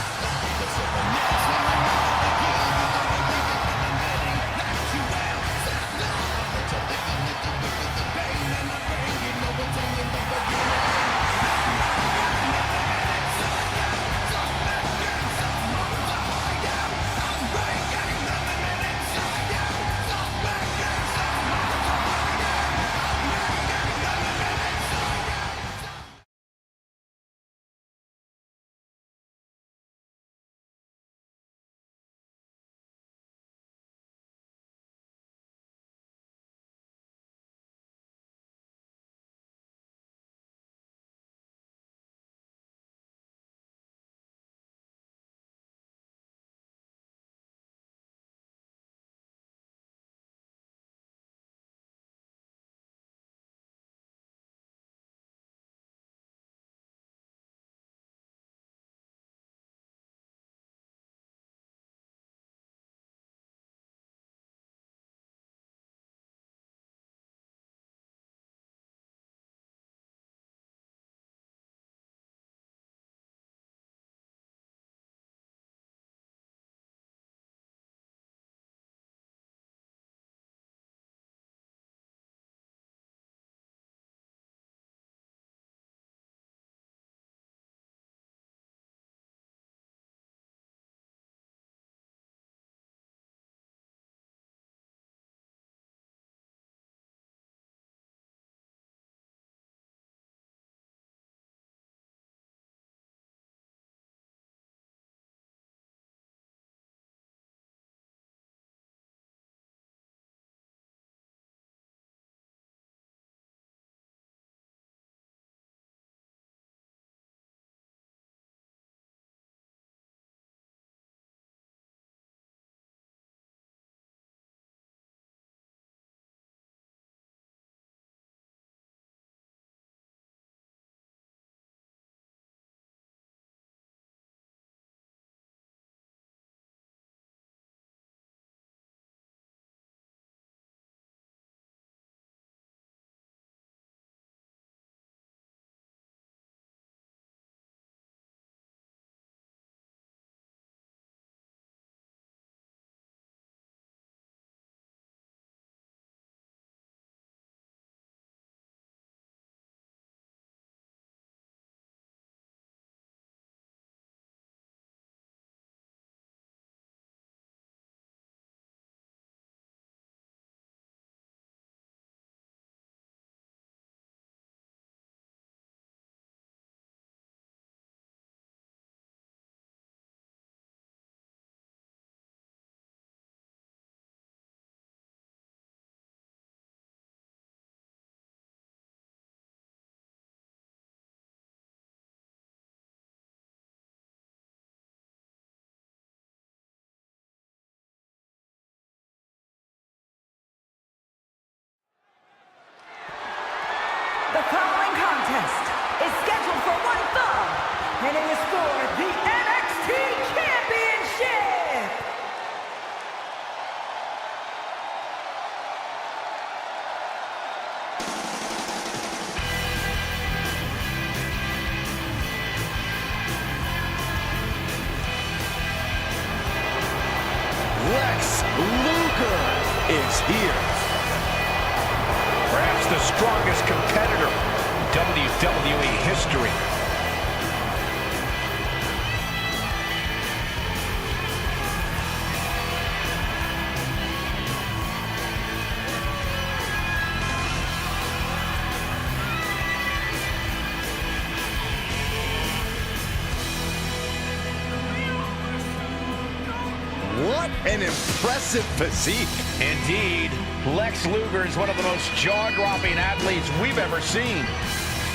an impressive physique. Indeed, Lex Luger is one of the most jaw-dropping athletes we've ever seen.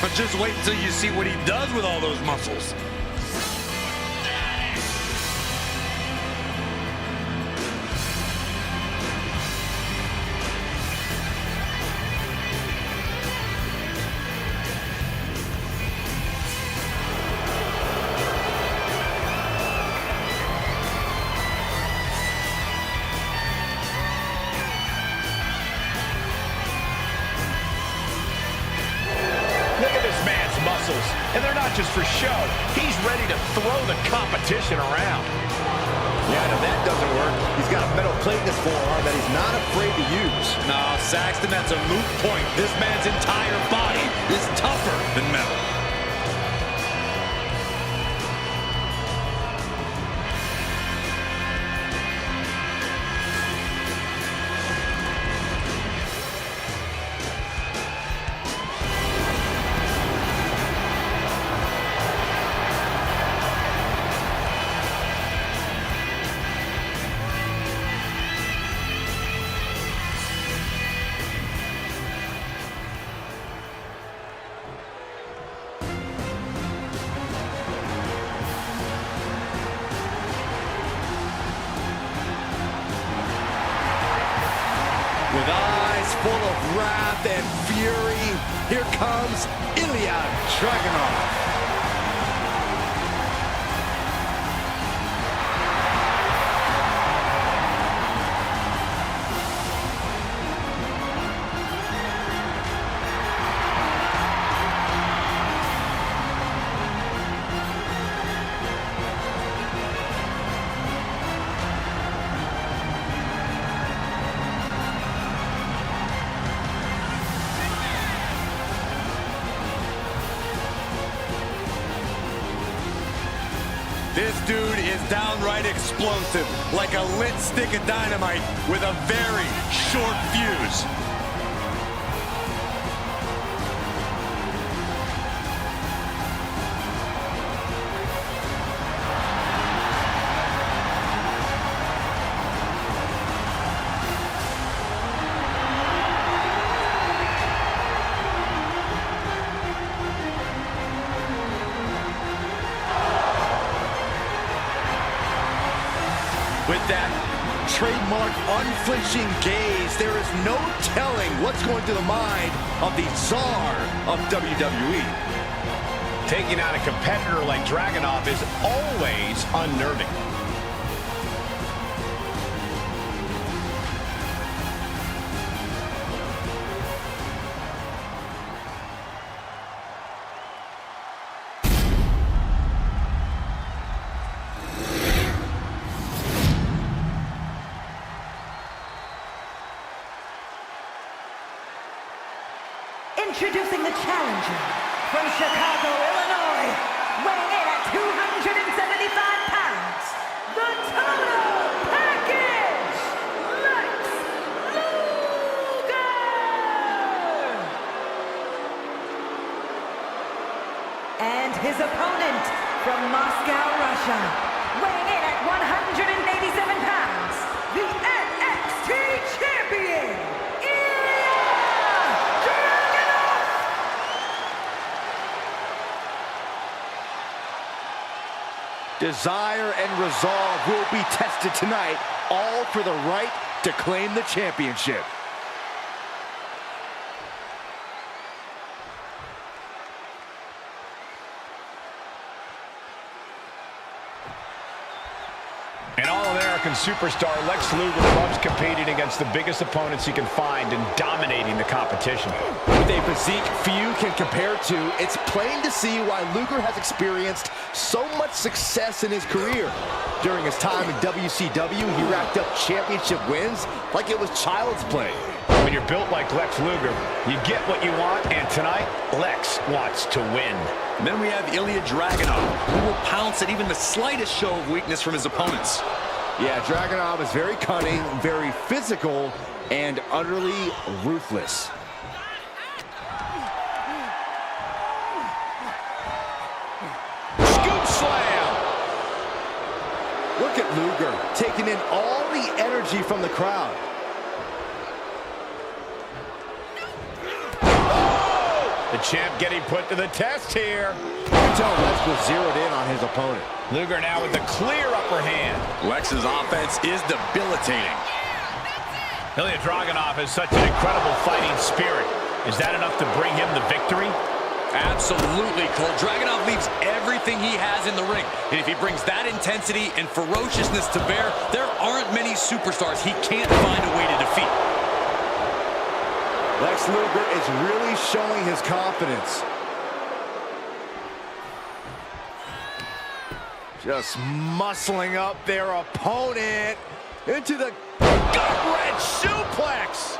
But just wait until you see what he does with all those muscles. Look at this man's muscles, and they're not just for show. He's ready to throw the competition around. Yeah, and if that doesn't work, he's got a metal plate in his forearm that he's not afraid to use. No, Saxton, that's a moot point. This man's entire body is tougher than metal. With eyes full of wrath and fury, here comes Ilya Dragunov. This dude is downright explosive, like a lit stick of dynamite with a very short fuse. With that trademark unflinching gaze, there is no telling what's going through the mind of the czar of WWE. Taking on a competitor like Dragunov is always unnerving. Introducing the challenger from Chicago, Illinois, weighing in at 275 pounds, the Total Package, Lex Luger! And his opponent from Moscow, Russia, weighing in at 187 pounds, the NXT Champion, Desire and resolve will be tested tonight, all for the right to claim the championship. An all-American superstar, Lex Luger loves competing against the biggest opponents he can find and dominating the competition. With a physique few can compare to, it's plain to see why Luger has experienced so much success in his career. During his time in WCW, he racked up championship wins like it was child's play. When you're built like Lex Luger, you get what you want, and tonight, Lex wants to win. And then we have Ilya Dragunov, who will pounce at even the slightest show of weakness from his opponents. Yeah, Dragunov is very cunning, very physical, and utterly ruthless. Scoop slam! Look at Luger, taking in all the energy from the crowd. The champ getting put to the test here. You can tell Lex was zeroed in on his opponent. Luger now with the clear upper hand. Lex's offense is debilitating. Ilya Dragunov has such an incredible fighting spirit. Is that enough to bring him the victory? Absolutely, Cole. Dragunov leaves everything he has in the ring. And if he brings that intensity and ferociousness to bear, there aren't many superstars he can't find a way to defeat. Lex Luger is really showing his confidence. Just muscling up their opponent into the gut-wrench suplex.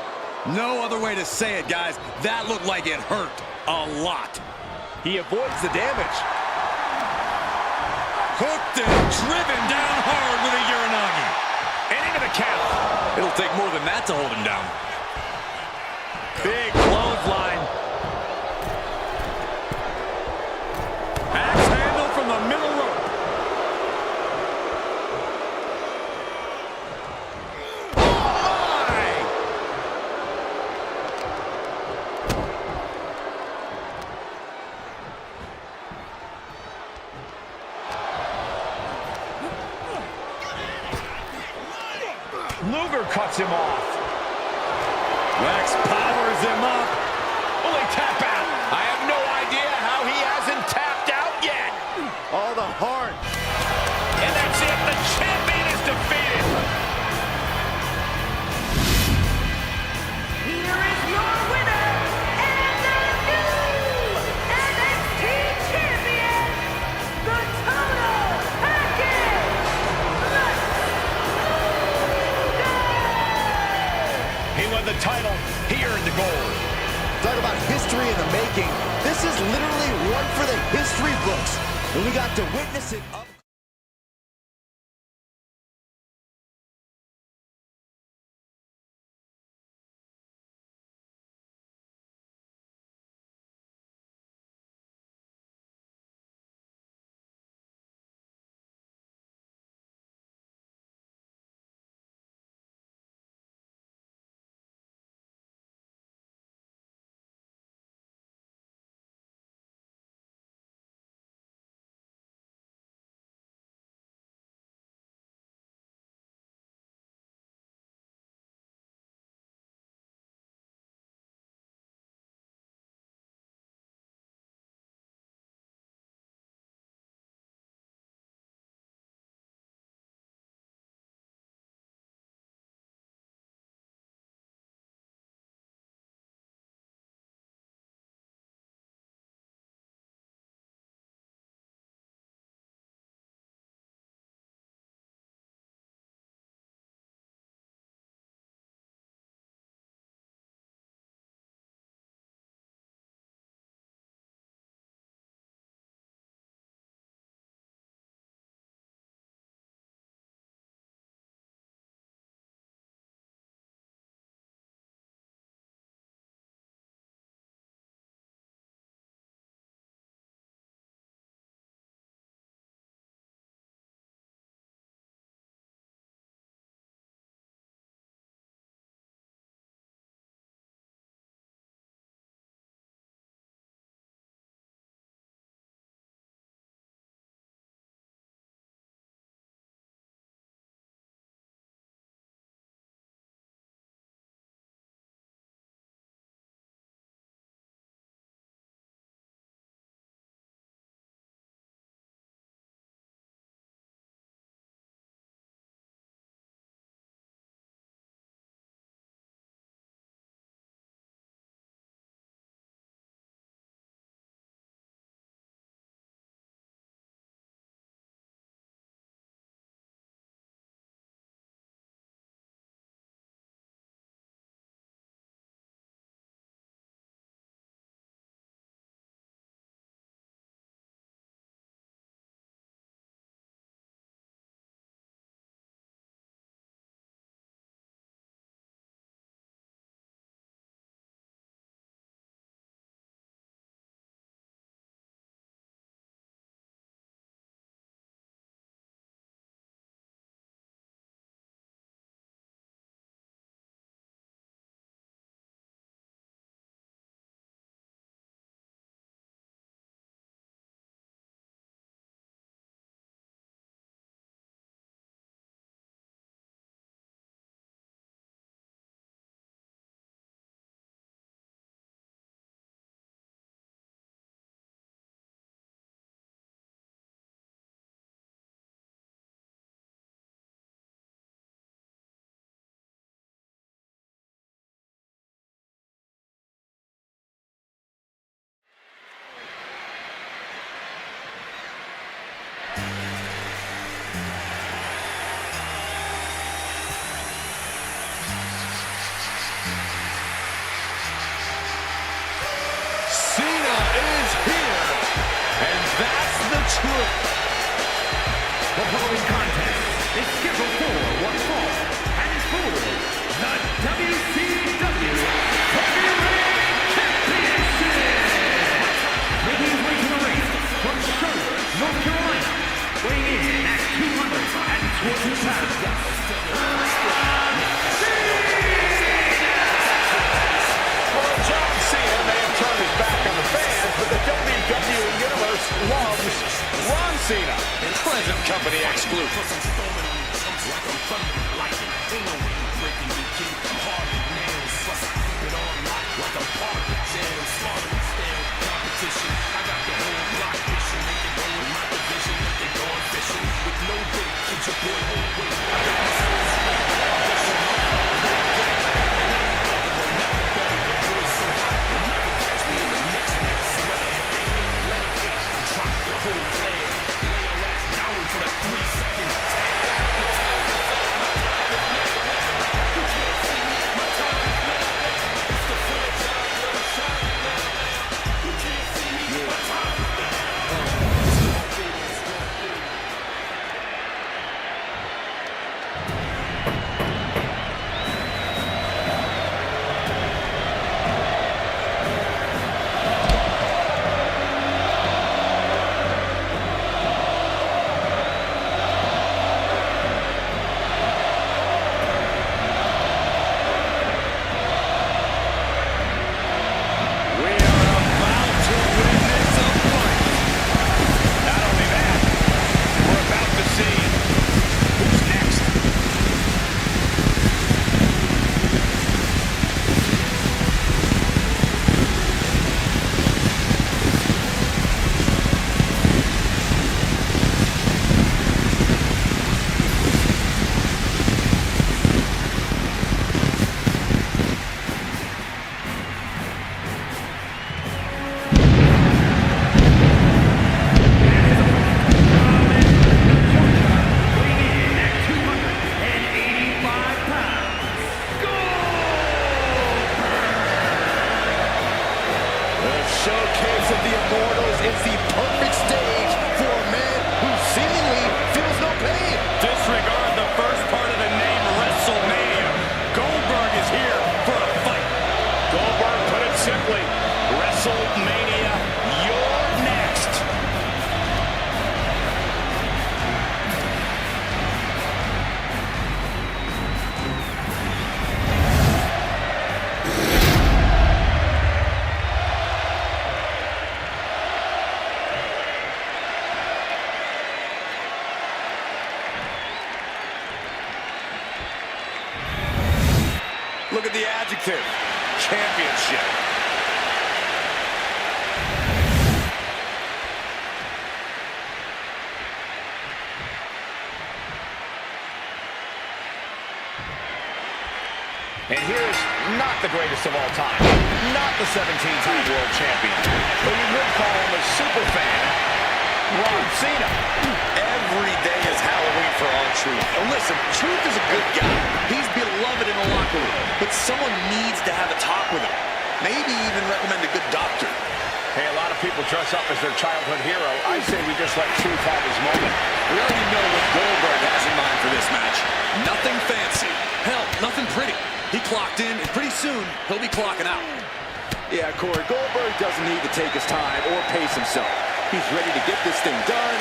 No other way to say it, guys. That looked like it hurt a lot. He avoids the damage. Hooked and driven down hard with a Uranagi. And into the count. It'll take more than that to hold him down. Big clothesline. Axe handle from the middle rope. Luger cuts him off. Lex powers him up. Will he tap out? I have no idea how he hasn't tapped out yet. All the heart. And that's it. The champion is defeated. Here is your winner, and the new NXT champion, the Total Package, Lex Luger! He won the title. He earned the gold. Talk about history in the making. This is literally one for the history books. And we got to witness it up Truth. The following contest is scheduled for one fall and for the WCW Heavyweight Championship. Making his way to the ring from Charlotte, North Carolina, weighing in at 220 pounds. Well, John Cena may have turned his back on the fans, but the WWE Universe loves Ron Cena. Present company exclusive. Showcase of the Immortals is the perfect stage for a man who seemingly feels no pain. Disregard the first part of the name WrestleMania. Goldberg is here for a fight. Goldberg put it simply, WrestleMania, you're next. Look at the adjective, championship. And here's not the greatest of all time, not the 17-time world champion, but you would call him a super fan, Ron Cena. Every day is Halloween for R-Truth. And listen, Truth is a good guy. He's beloved in the locker room. But someone needs to have a talk with him. Maybe even recommend a good doctor. Hey, a lot of people dress up as their childhood hero. I say we just let Truth have his moment. We already know what Goldberg has in mind for this match. Nothing fancy. Hell, nothing pretty. He clocked in, and pretty soon, he'll be clocking out. Yeah, Corey, Goldberg doesn't need to take his time or pace himself. He's ready to get this thing done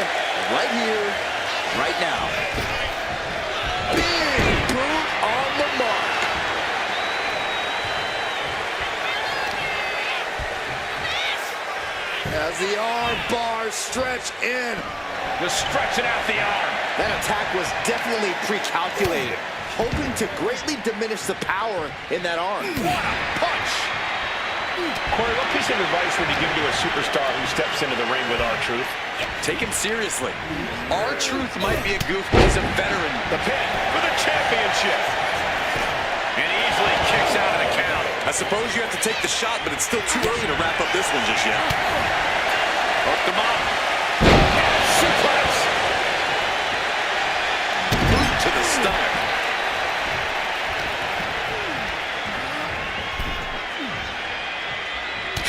right here, right now. Big boot on the mark. As the arm bars stretch in. Just stretching out the arm. That attack was definitely pre-calculated, hoping to greatly diminish the power in that arm. What a punch! Corey, what piece of advice would you give to a superstar who steps into the ring with R-Truth? Take him seriously. R-Truth might be a goof, but he's a veteran. The pin for the championship. And easily kicks out of the count. I suppose you have to take the shot, but it's still too early to wrap up this one just yet. Hooked him up. And suplex. Boot to the stomach.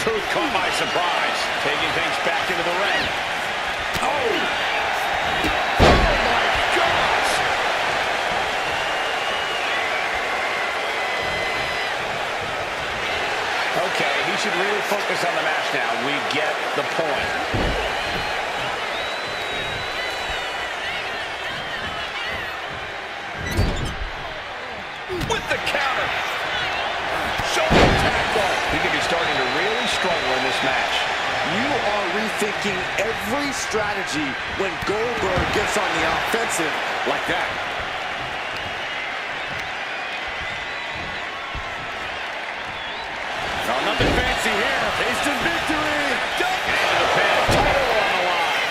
Truth caught by surprise. Taking things back into the ring. Oh! working every strategy when Goldberg gets on the offensive like that. Oh, nothing fancy here. Instant victory. Into the pin. Title on the line.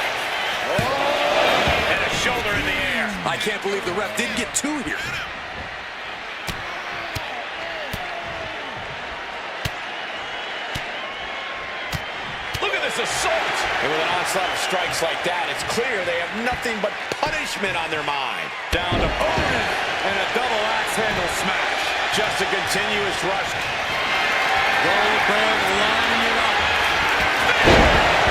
Oh! And a shoulder in the air. I can't believe the ref didn't get two here. Look at this assault. And with an onslaught of strikes like that, it's clear they have nothing but punishment on their mind. Down to Otis. And a double axe handle smash. Just a continuous rush. Goldberg lining it up.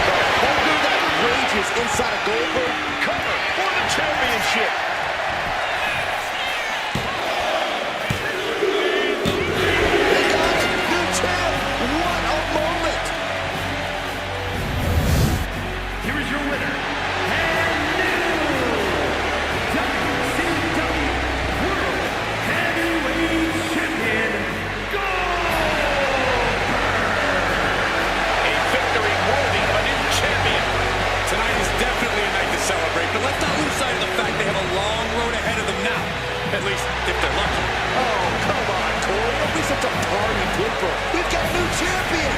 The hunger that rages inside of Goldberg. Cover for the championship. They got it. New champ. What a moment. Here is your winner, and new WCW World Heavyweight Champion, A victory worthy of a new champion. Tonight is definitely a night to celebrate, but let's not lose sight of the fact they have a long road ahead of them now. At least, if they're lucky. Oh, come on, Corey. Don't be such a party pooper. We've got a new champion.